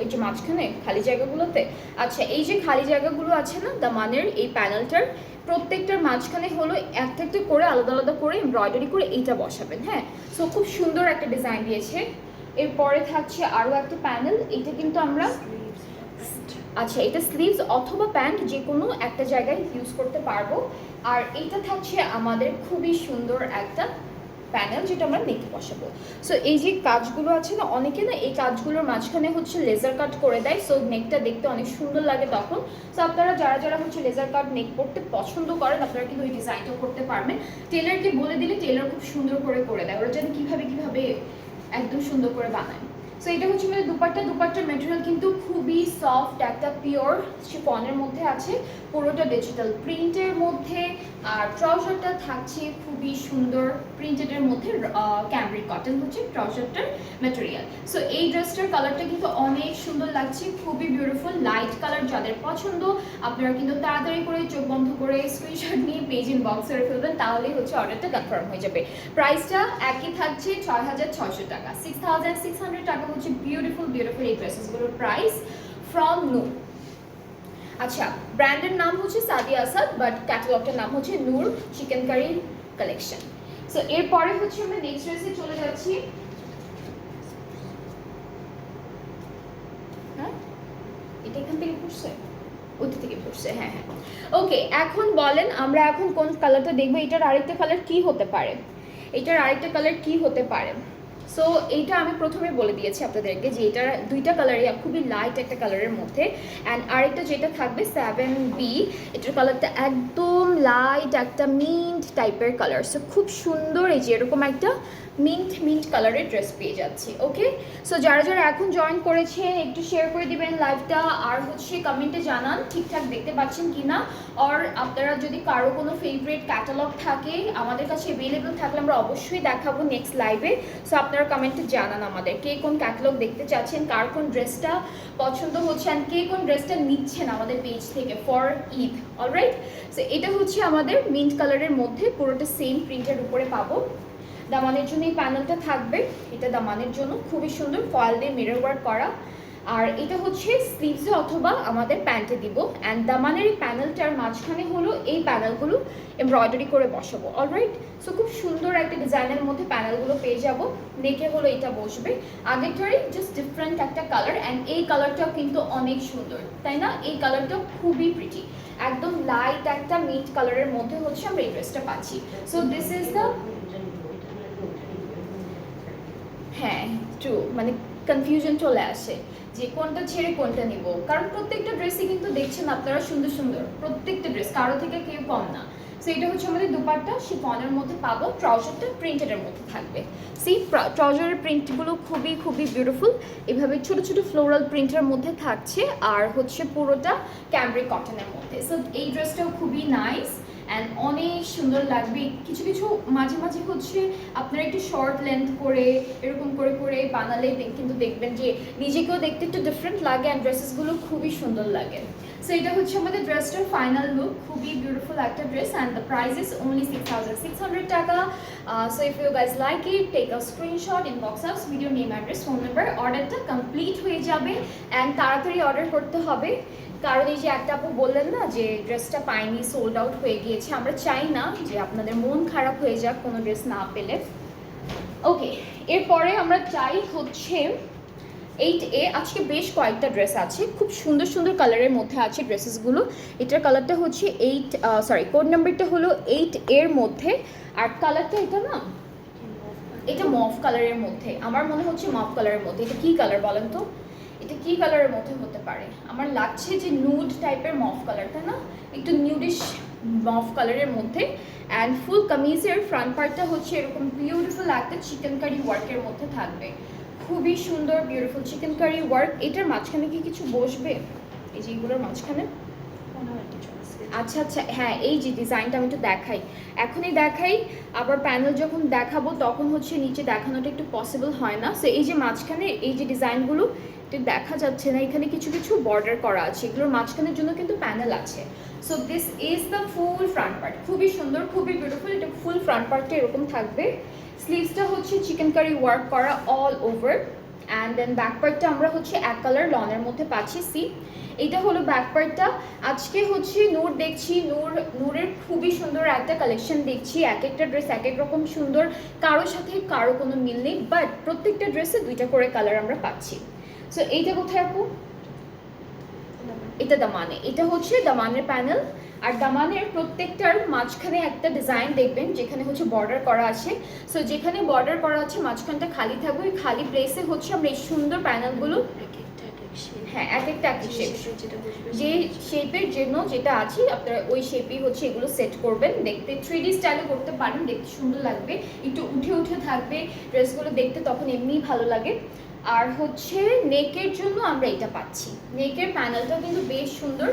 এই যে মাঝখানে খালি জায়গাগুলোতে, আচ্ছা এই যে খালি জায়গাগুলো আছে না দামানের এই প্যানেলটার, প্রত্যেকটার মাঝখানে হলো একটা একটা করে আলাদা আলাদা করে এমব্রয়ডারি করে এইটা বসাবেন। হ্যাঁ, সো খুব সুন্দর একটা ডিজাইন দিয়েছে। এরপরে থাকছে আরও একটা প্যানেল, এটা কিন্তু আমরা, আচ্ছা এটা স্লিভস অথবা প্যান্ট যে কোনো একটা জায়গায় ইউজ করতে পারবো। আর এইটা থাকছে আমাদের খুবই সুন্দর একটা প্যানেল, যেটা আমরা নেকে বসাবো। সো এই যে কাজগুলো আছে না, অনেকে না এই কাজগুলোর মাঝখানে হচ্ছে লেজার কাট করে দেয়, সো নেকটা দেখতে অনেক সুন্দর লাগে তখন। সো আপনারা যারা যারা হচ্ছে লেজার কাট নেক করতে পছন্দ করেন, আপনারা কিন্তু ওই ডিজাইনটাও করতে পারবেন। টেলারকে বলে দিলে টেলার খুব সুন্দর করে দেয়, ওরা জানে কীভাবে কীভাবে একদম সুন্দর করে বানায়। সো এটা হচ্ছে মানে দুপাট্টার ম্যাটেরিয়াল কিন্তু খুবই সফট, একটা পিওর শিফনের মধ্যে আছে, পুরোটা ডিজিটাল প্রিন্টের মধ্যে। আর ট্রাউজারটা থাকছে খুবই সুন্দর প্রিন্টেডের মধ্যে, ক্যামব্রিক কটন হচ্ছে ট্রাউজারটার ম্যাটেরিয়াল। সো এই ড্রেসটার কালারটা কিন্তু অনেক সুন্দর লাগছে, খুবই বিউটিফুল লাইট কালার। যাদের পছন্দ আপনারা কিন্তু তাড়াতাড়ি করে চোখ বন্ধ করে স্ক্রিনশট নিয়ে পেজ ইনবক্স করে ফেলবেন, তাহলেই হচ্ছে অর্ডারটা কনফার্ম হয়ে যাবে। প্রাইসটা একই থাকছে 6,600 টাকা, 6,600 টাকা হচ্ছে বিউটিফুল এই ড্রেসেসগুলোর প্রাইস ফ্রম নূর। আচ্ছা ব্র্যান্ডের নাম হচ্ছে সাদিয়া আসাদ, বাট ক্যাটালগটার নাম হচ্ছে নূর চিকেন কারি কালেকশন। সো এরপরে হচ্ছে আমরা নেক্সট ড্রেসে চলে যাচ্ছি। হ্যাঁ এটা এখান থেকে পড়ছে, ওইটা থেকে পড়ছে, হ্যাঁ হ্যাঁ ওকে। এখন বলেন আমরা এখন কোন কালারটা দেখবো, এটার আরেকটা কালার কি হতে পারে, এটার আরেকটা কালার কি হতে পারে। সো এইটা আমি প্রথমে বলে দিয়েছি আপনাদেরকে যে এটার দুইটা কালারই খুবই লাইট একটা কালারের মধ্যে। অ্যান্ড আরেকটা যেটা থাকবে 7B, এটার কালারটা একদম লাইট একটা মিন্ট টাইপের কালার। সো খুব সুন্দর, এই যে এরকম একটা মিন্ট কালারের ড্রেস পেয়ে যাচ্ছি। ওকে, সো যারা যারা এখন জয়েন করেছেন একটু শেয়ার করে দিবেন লাইভটা, আর হচ্ছে কমেন্টে জানান ঠিকঠাক দেখতে পাচ্ছেন কিনা। আর আপনারা যদি কারো কোনো ফেভারিট ক্যাটালগ থাকে আমাদের কাছে অ্যাভেলেবল থাকলে আমরা অবশ্যই দেখাবো নেক্সট লাইভে। সো আপনারা কমেন্টে জানান আমাদের কে কোন ক্যাটালগ দেখতে চাচ্ছেন, কার কোন ড্রেসটা পছন্দ হচ্ছে, অ্যান্ড কে কোন ড্রেসটা নিচ্ছেন আমাদের পেজ থেকে ফর ঈদ। অলরাইট, সো এটা হচ্ছে আমাদের মিন্ট কালারের মধ্যে, পুরোটা সেম প্রিন্টের উপরে পাবো। দামানের জন্য এই প্যানেলটা থাকবে, এটা দামানের জন্য খুবই সুন্দর ফয়েল দিয়ে মিরর ওয়ার্ক করা। আর এটা হচ্ছে স্লিভসে অথবা আমাদের প্যান্টে দিব। অ্যান্ড দামানের এই প্যানেলটার মাঝখানে হলো এই প্যানেলগুলো এমব্রয়ডারি করে বসাবো। অলরাইট, সো খুব সুন্দর একটা ডিজাইনের মধ্যে প্যানেলগুলো পেয়ে যাব। নেকে হলো এটা বসবে, আগেরটারই জাস্ট ডিফারেন্ট একটা কালার। অ্যান্ড এই কালারটাও কিন্তু অনেক সুন্দর, তাই না? এই কালারটাও খুবই প্রিটি, একদম লাইট একটা মিন্ট কালারের মধ্যে হচ্ছে আমরা এই ড্রেসটা পাচ্ছি। সো দিস ইজ দ্য, হ্যাঁ ট্রু, মানে কনফিউশন চলে আসে যে কোনটা ছেড়ে কোনটা নিব, কারণ প্রত্যেকটা ড্রেসই কিন্তু দেখছেন আপনারা সুন্দর সুন্দর, প্রত্যেকটা ড্রেস কারো থেকে কেউ কম না। সো এটা হচ্ছে আমাদের দুপাট্টা, শিফনের মধ্যে পাবো, ট্রাউজারটা প্রিন্টেডের মধ্যে থাকবে। সি ট্রাউজারের প্রিন্টগুলো খুবই খুবই বিউটিফুল, এভাবে ছোট ছোট ফ্লোরাল প্রিন্টের মধ্যে থাকছে, আর হচ্ছে পুরোটা ক্যামব্রিক কটনের মধ্যে। সো এই ড্রেসটাও খুবই নাইস অ্যান্ড অনেক সুন্দর লাগবে। কিছু কিছু মাঝে মাঝে হচ্ছে আপনারা একটু শর্ট লেন্থ করে এরকম করে করে বানালে কিন্তু দেখবেন যে নিজেকেও দেখতে একটু ডিফারেন্ট লাগে, অ্যান্ড ড্রেসেসগুলো খুবই সুন্দর লাগে। সো এটা হচ্ছে আমাদের ড্রেসটার ফাইনাল লুক, খুবই বিউটিফুল একটা dress, and the price is only 6,600 টাকা। So if you guys like it, take a screenshot, inbox us video name, address, phone number, অর্ডারটা কমপ্লিট হয়ে যাবে। অ্যান্ড তাড়াতাড়ি অর্ডার করতে হবে, কারণ এই যে একটা আপু বললেন না যে ড্রেসটা পাইনি, সোল্ড আউট হয়ে গিয়েছে। আমরা চাই না যে আপনাদের মন খারাপ হয়ে যাক কোনো ড্রেস না পেলে। ওকে, এরপরে আমরা চাই হচ্ছে 8A। আজকে বেশ কয়েকটা ড্রেস আছে, খুব সুন্দর সুন্দর কালারের মধ্যে আছে ড্রেসেসগুলো। এটার কালারটা হচ্ছে কোড নাম্বারটা হলো 8A এর মধ্যে, আর কালারটা এটা না, এটা মফ কালারের মধ্যে, আমার মনে হচ্ছে মফ কালারের মধ্যে। এটা কি কালার বলেন তো, এটা কি কালারের মধ্যে হতে পারে? আমার লাগছে যে নুড টাইপের মফ কালারটা, না একটু নিউডিশ মফ কালারের মধ্যে। অ্যান্ড ফুল কামিজের ফ্রন্ট পার্টটা হচ্ছে এরকম বিউটিফুল একটা চিকেন কারি ওয়ার্কের মধ্যে থাকবে, খুবই সুন্দর বিউটিফুল চিকেন কারি ওয়ার্ক। এটার মাঝখানে কি কিছু বসবে? এই যে এগুলোর মাঝখানে, আচ্ছা আচ্ছা, হ্যাঁ এই যে ডিজাইনটা আমি একটু দেখাই, এখনই দেখাই, আবার প্যানেল যখন দেখাবো তখন হচ্ছে নিচে দেখানোটা একটু পসিবল হয় না। সো এই যে মাঝখানে এই যে ডিজাইনগুলো একটু দেখা যাচ্ছে না, এখানে কিছু কিছু বর্ডার করা আছে, এগুলোর মাঝখানের জন্য কিন্তু প্যানেল আছে। So this is the full front part, খুবই সুন্দর খুবই বিউটিফুল। এটা ফুল ফ্রন্ট পার্টটা এরকম থাকবে, স্লিভসটা হচ্ছে চিকেন কারি ওয়ার্ক করা all over. And then back পার্টটা আমরা হচ্ছে এক কালার লনের মধ্যে পাচ্ছি। সি এটা হলো ব্যাক পার্টটা। আজকে হচ্ছে নূর দেখছি, নূরের খুবই সুন্দর একটা কালেকশন দেখছি, এক একটা ড্রেস এক এক রকম সুন্দর, কারোর সাথে কারো কোনো মিল নেই, বাট প্রত্যেকটা ড্রেসে দুইটা করে কালার আমরা পাচ্ছি। সো এইটা কোথায় আপু? এটা দামানে, এটা হচ্ছে দামানের প্যানেল। আর দামানের প্রত্যেকটার মাঝখানে একটা ডিজাইন দেখবেন যেখানে হচ্ছে বর্ডার করা আছে। সো যেখানে বর্ডার করা আছে মাঝখানটা খালি থাকবে, ওই খালি প্লেসে হচ্ছে আমরা এই সুন্দর প্যানেলগুলো, হ্যাঁ এক একটা এক শেপ, যে শেপের জন্য যেটা আছে আপনারা ওই শেপেই হচ্ছে এগুলো সেট করবেন। দেখতে 3D স্টাইলে করতে পারেন, দেখতে সুন্দর লাগবে, একটু উঠে উঠে থাকবে ড্রেসগুলো দেখতে, তখন এমনিই ভালো লাগে। আর হচ্ছে নেকের জন্য আমরা এটা পাচ্ছি, নেকের প্যানেলটা কিন্তু বেশ সুন্দর,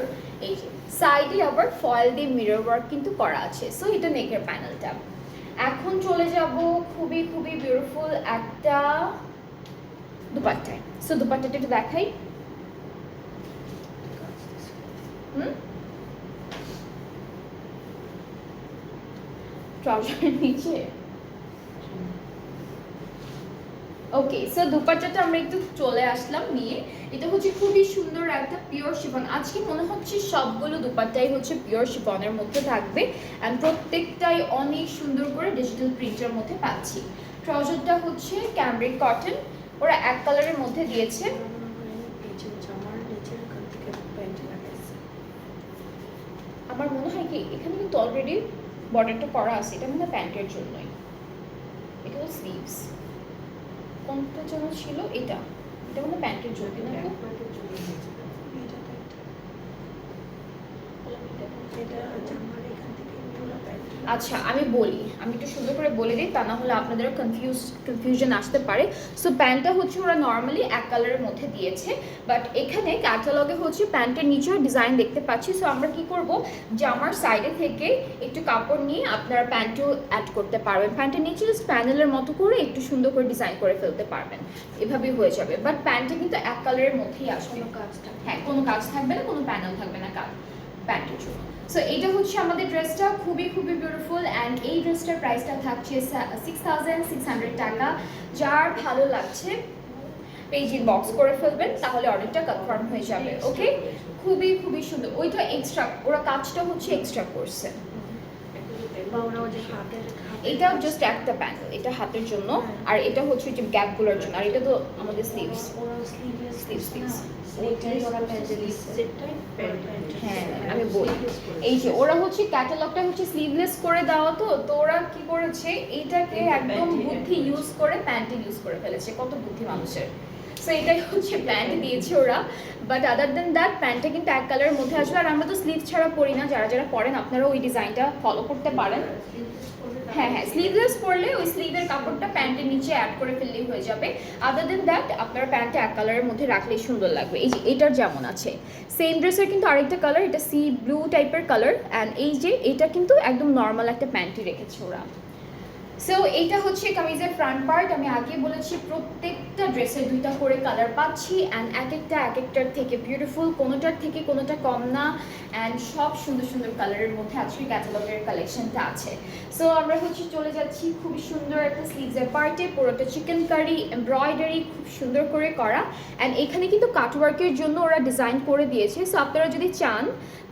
এই যে সাইডে আবার ফয়েল দিয়ে মিরর ওয়ার্ক কিন্তু করা আছে। সো এটা নেকের প্যানেলটা। এখন চলে যাব খুবই খুবই বিউটিফুল একটা দুপাট্টায়। সো দুপাট্টাটা একটু দেখাই। ট্রাউজারের নিচে, ওকে। সো দুপাট্টাটা আমরা একটু চলে আসলাম নিয়ে, এটা হচ্ছে খুবই সুন্দর একটা পিওর শিফন। আজকে মনে হচ্ছে সবগুলো দুপাট্টাই হচ্ছে পিওর শিফনের মধ্যে থাকবে, অ্যান্ড প্রত্যেকটাই অনেক সুন্দর করে ডিজিটাল প্রিন্টের মধ্যে পাচ্ছি। ট্রাউজারটা হচ্ছে ক্যামব্রিক কটন, ওরা এক কালারের মধ্যে দিয়েছে। আমার মনে হয় কি এখানে কিন্তু অলরেডি বর্ডারটা করা আছে, এটা মনে হয় প্যান্টের জন্যই, এটা হলো স্লিভস। কোনটা জন্য ছিল এটা? এটা মনে হয় প্যান্টের জন্য না? আচ্ছা আমি বলি, আমি একটু সুন্দর করে বলে দিই, তা না হলে আপনাদের কনফিউশন আসতে পারে। সো প্যান্টটা হচ্ছে ওরা নর্মালি এক কালারের মধ্যে দিয়েছে, বাট এখানে ক্যাটালগে হচ্ছে প্যান্টের নিচেও ডিজাইন দেখতে পাচ্ছি। সো আমরা কি করব, জামার সাইডে থেকে একটু কাপড় নিয়ে আপনারা প্যান্টও অ্যাড করতে পারবেন, প্যান্টের নিচে জাস্ট প্যানেলের মতো করে একটু সুন্দর করে ডিজাইন করে ফেলতে পারবেন, এভাবেই হয়ে যাবে। বাট প্যান্টটা কিন্তু এক কালারের মধ্যেই আসবে, কোনো কাজ থাকবে হ্যাঁ কোনো কাজ থাকবে না, কোনো প্যানেল থাকবে না প্যান্টের জন্য। সো এটা হচ্ছে আমাদের ড্রেসটা, খুবই খুবই বিউটিফুল। অ্যান্ড এই ড্রেসটার প্রাইসটা থাকছে 6600 টাকা। যার ভালো লাগছে পেজ ইনবক্স করে ফেলবেন, তাহলে অর্ডারটা কনফার্ম হয়ে যাবে। ওকে, খুবই খুবই সুন্দর। ওইটা এক্সট্রা, ওরা কাজটা হচ্ছে এক্সট্রা করছে। বা ওরাও যে হাতের এটা জাস্ট একটা প্যানেল, এটা হাতের জন্য, আর এটা হচ্ছে যে গ্যাপগুলোর জন্য, আর এটা তো আমাদের স্লিভস। ওরা স্লিভলেস Sleeves. ওইটাই ওরা প্যান্টে দিচ্ছে সেটাই হ্যাঁ আমি বলি, এই যে ওরা হচ্ছে ক্যাটালগটা হচ্ছে স্লিভলেস করে দেওয়া, তো ওরা কি করেছে এইটাকে একদম বুদ্ধি ইউজ করে প্যান্টে ইউজ করে ফেলেছে, কত বুদ্ধি মানুষের। সো এটাই হচ্ছে প্যান্ট দিয়েছে ওরা, বাট আদার দেন দ্যাট প্যান্টটা কিন্তু এক কালারের মধ্যে আসবে। আর আমরা তো স্লিভ ছাড়া পরি না, যারা যারা পরেন আপনারা ওই ডিজাইনটা ফলো করতে পারেন। হ্যাঁ হ্যাঁ, স্লিভলেস পরলে ওই স্লিভের কাপড়টা প্যান্টের নিচে অ্যাড করে ফেললেই হয়ে যাবে। আদার দেন দ্যাট আপনার প্যান্টটা এক কালারের মধ্যে রাখলেই সুন্দর লাগবে। এই যে এটার যেমন আছে সেম ড্রেসের কিন্তু আরেকটা কালার, এটা সি ব্লু টাইপের কালার, অ্যান্ড এই যে এটা কিন্তু একদম নর্মাল একটা প্যান্টই রেখেছে ওরা। সো এইটা হচ্ছে কামিজের ফ্রন্ট পার্ট। আমি আগে বলেছি প্রত্যেকটা ড্রেসের দুইটা করে কালার পাচ্ছি, অ্যান্ড এক একটার থেকে বিউটিফুল, কোনোটার থেকে কোনোটা কম না, অ্যান্ড সব সুন্দর সুন্দর কালারের মধ্যে আজকে ক্যাটালগের কালেকশনটা আছে। সো আমরা হচ্ছে চলে যাচ্ছি খুবই সুন্দর একটা স্লিভসের পার্টে, পুরোটা চিকেন কারি এমব্রয়ডারি খুব সুন্দর করে করা, অ্যান্ড এখানে কিন্তু কাটওয়ার্কের জন্য ওরা ডিজাইন করে দিয়েছে। সো আপনারা যদি চান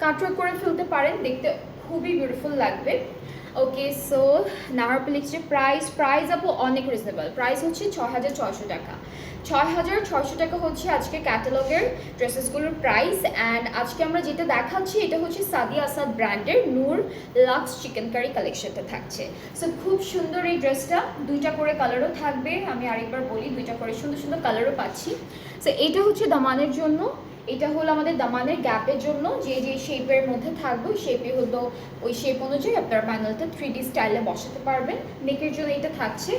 কাটওয়ার্ক করে ফেলতে পারেন, দেখতে খুবই বিউটিফুল লাগবে। ওকে, সো নাহার প্লেক্সের প্রাইস আপু অনেক রিজনেবল, প্রাইস হচ্ছে 6600 টাকা। 6600 টাকা হচ্ছে আজকে ক্যাটালগের ড্রেসেসগুলোর প্রাইস। অ্যান্ড আজকে আমরা যেটা দেখাচ্ছি এটা হচ্ছে সাদিয়া আসাদ ব্র্যান্ডের নূর লাক্স চিকেন কারি কালেকশনটা থাকছে। সো খুব সুন্দর এই ড্রেসটা, দুইটা করে কালারও থাকবে, আমি আরেকবার বলি দুইটা করে সুন্দর সুন্দর কালারও পাচ্ছি। সো এটা হচ্ছে দামানের জন্য, এটা হলো আমাদের দামানের গ্যাপের জন্য, যে যে শেপের মধ্যে থাকবে ওই শেপে হলো ওই শেপ অনুযায়ী আপনারা প্যানেলটা 3D স্টাইলে বসাতে পারবেন। নেকের জন্য এটা থাকছে,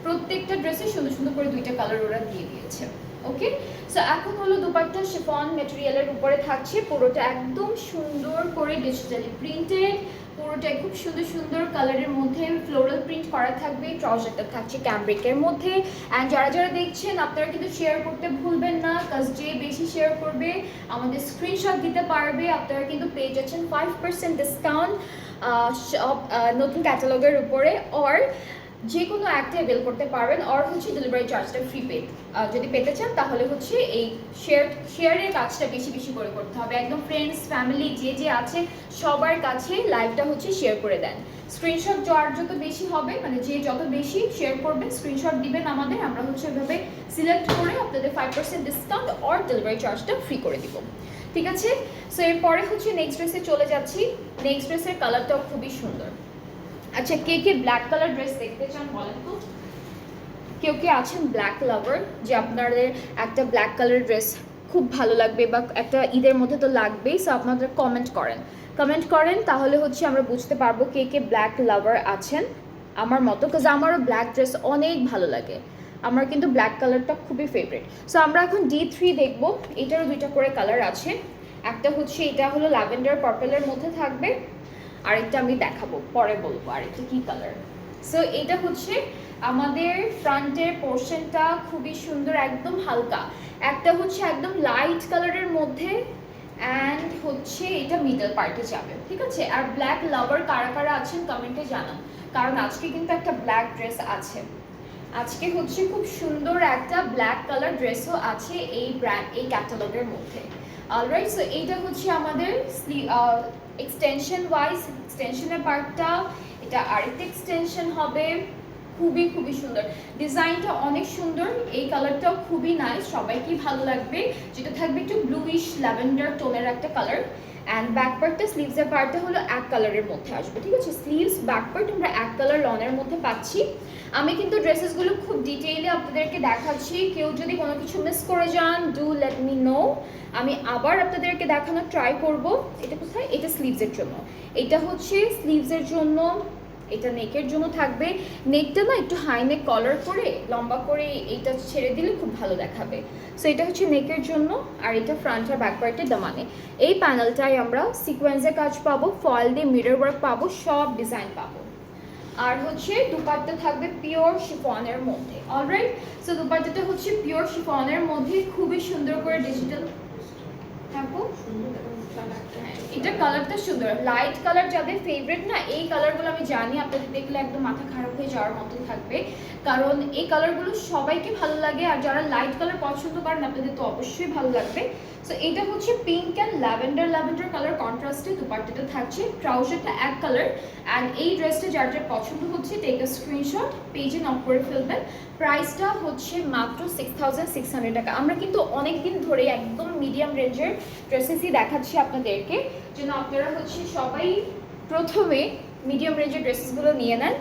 প্রত্যেকটা ড্রেসে সুন্দর সুন্দর করে দুইটা কালার ওরা দিয়ে দিয়েছে। ওকে, সো এখন হলো দুপাট্টা শিফন ম্যাটেরিয়ালের উপরে থাকছে, পুরোটা একদম সুন্দর করে ডিজিটালি প্রিন্টেড, পুরোটাই খুব সুন্দর সুন্দর কালারের মধ্যে ফ্লোরাল প্রিন্ট করা থাকবে। ট্রাউজারটা থাকছে ক্যামব্রিকের মধ্যে। অ্যান্ড যারা যারা দেখছেন আপনারা কিন্তু শেয়ার করতে ভুলবেন না, কাজ যে বেশি শেয়ার করবে আমাদের স্ক্রিনশট দিতে পারবে, আপনারা কিন্তু পেয়ে যাচ্ছেন 5% ডিসকাউন্ট সব নতুন ক্যাটালগের উপরে, অর যে কোনো একটা অ্যাভেল করতে পারবেন, অর হচ্ছে ডেলিভারি চার্জটা ফ্রি যদি পেতে চান তাহলে হচ্ছে এই শেয়ারের কাজটা বেশি বেশি করে করতে হবে। একদম ফ্রেন্ডস ফ্যামিলি যে যে আছে সবার কাছে লাইভটা হচ্ছে শেয়ার করে দেন। স্ক্রিনশট যার যত বেশি হবে, মানে যে যত বেশি শেয়ার করবেন স্ক্রিনশট দিবেন আমাদের, আমরা হচ্ছে ওইভাবে সিলেক্ট করে আপনাদের 5% ডিসকাউন্ট অর ডেলিভারি চার্জটা ফ্রি করে দিব। ঠিক আছে, সো এরপরে হচ্ছে নেক্সট ড্রেসে চলে যাচ্ছি। নেক্সট ড্রেসের কালারটাও খুবই সুন্দর। আচ্ছা, কে কে ব্ল্যাক কালার ড্রেস দেখতে চান বলেন তো? কেউ কে আছেন ব্ল্যাক লাভার, যে আপনাদের একটা ব্ল্যাক কালার ড্রেস খুব ভালো লাগবে বা একটা ঈদের মধ্যে তো লাগবেই, সো আপনাদের কমেন্ট করেন তাহলে হচ্ছে আমরা বুঝতে পারবো কে কে ব্ল্যাক লাভার আছেন আমার মতো, বিকজ আমারও ব্ল্যাক ড্রেস অনেক ভালো লাগে, আমার কিন্তু ব্ল্যাক কালারটা খুবই ফেভারিট। সো আমরা এখন D3 দেখবো, এটারও দুইটা করে কালার আছে, একটা হচ্ছে এটা হলো ল্যাভেন্ডার পার্পলের মধ্যে থাকবে, আরেকটা আমি দেখাবো পরে বলবো আরেকটা কি কালার। সো এটা হচ্ছে আমাদের ফ্রন্টের পোর্শনটা খুবই সুন্দর, একদম হালকা, একটা হচ্ছে একদম লাইট কালারের মধ্যে, অ্যান্ড হচ্ছে এটা মিডল পার্টে যাবে। ঠিক আছে, আর ব্ল্যাক লাভার কারা কারা আছেন কমেন্টে জানান, কারণ আজকে কিন্তু একটা ব্ল্যাক ড্রেস আছে, আজকে হচ্ছে খুব সুন্দর একটা ব্ল্যাক কালার ড্রেসও আছে এই ক্যাটালগের মধ্যে। অলরাইট, সো এইটা হচ্ছে আমাদের এক্সটেনশন ওয়াইজ, এক্সটেনশনের পার্টটা, এটা আরেকটা এক্সটেনশন হবে, খুবই খুবই সুন্দর, ডিজাইনটা অনেক সুন্দর, এই কালারটাও খুবই নাইস, সবাইকেই ভালো লাগবে, যেটা থাকবে একটু ব্লুইশ ল্যাভেন্ডার টোনের একটা কালার। অ্যান্ড ব্যাক পার্টটা স্লিভসের পার্টটা হলো এক কালারের মধ্যে আসবে, ঠিক আছে? স্লিভস ব্যাক পার্ট আমরা এক কালার লনের মধ্যে পাচ্ছি। আমি কিন্তু ড্রেসেসগুলো খুব ডিটেইলে আপনাদেরকে দেখাচ্ছি, কেউ যদি কোনো কিছু মিস করে যান ডু লেট মি নো, আমি আবার আপনাদেরকে দেখানোর ট্রাই করব। এটা কোথায়? এটা স্লিভসের জন্য, এটা হচ্ছে স্লিভসের জন্য, এটা নেকের জন্য থাকবে। নেকটা না একটু হাই নেক কলার করে লম্বা করে এইটা ছেড়ে দিলে খুব ভালো দেখাবে। সো এটা হচ্ছে নেকের জন্য, আর এটা ফ্রন্ট আর ব্যাক পার্টের দামানে। এই প্যানেলটাই আমরা সিকোয়েন্সের কাজ পাবো, ফয়েল দিয়ে মিরর ওয়ার্ক পাবো, সব ডিজাইন পাবো। আর হচ্ছে দুপাট্টা থাকবে পিওর শিফনের মধ্যে। অলরাইট, সো দুপাট্টাটা হচ্ছে পিওর শিফনের মধ্যে, খুবই সুন্দর করে ডিজিটাল থাকবো। এটা কালারটা সুন্দর, লাইট কালার যাদের ফেভারিট না, এই কালারগুলো আমি জানি আপনাদের দেখলে একদম মাথা খারাপ হয়ে যাওয়ার মতো থাকবে, কারণ এই কালারগুলো সবাইকে ভালো লাগে। আর যারা লাইট কালার পছন্দ করেন আপনাদের তো অবশ্যই ভালো লাগবে। সো এটা হচ্ছে পিঙ্ক অ্যান্ড ল্যাভেন্ডার কালার কন্ট্রাস্টে দুপাট্টাটা থাকছে, ট্রাউজারটা এক কালার। অ্যান্ড এই ড্রেসটা যার যার পছন্দ হচ্ছে টেক আ স্ক্রিনশট, পেজে নক করে ফেলবেন। প্রাইসটা হচ্ছে মাত্র 6600 টাকা। আমরা কিন্তু অনেক দিন ধরে একদম মিডিয়াম রেঞ্জের ড্রেসেসই দেখাচ্ছি আপনাদেরকে, যেন আপনারা হচ্ছে সবাই প্রথমে মিডিয়াম রেঞ্জের ড্রেসেসগুলো নিয়ে নেন,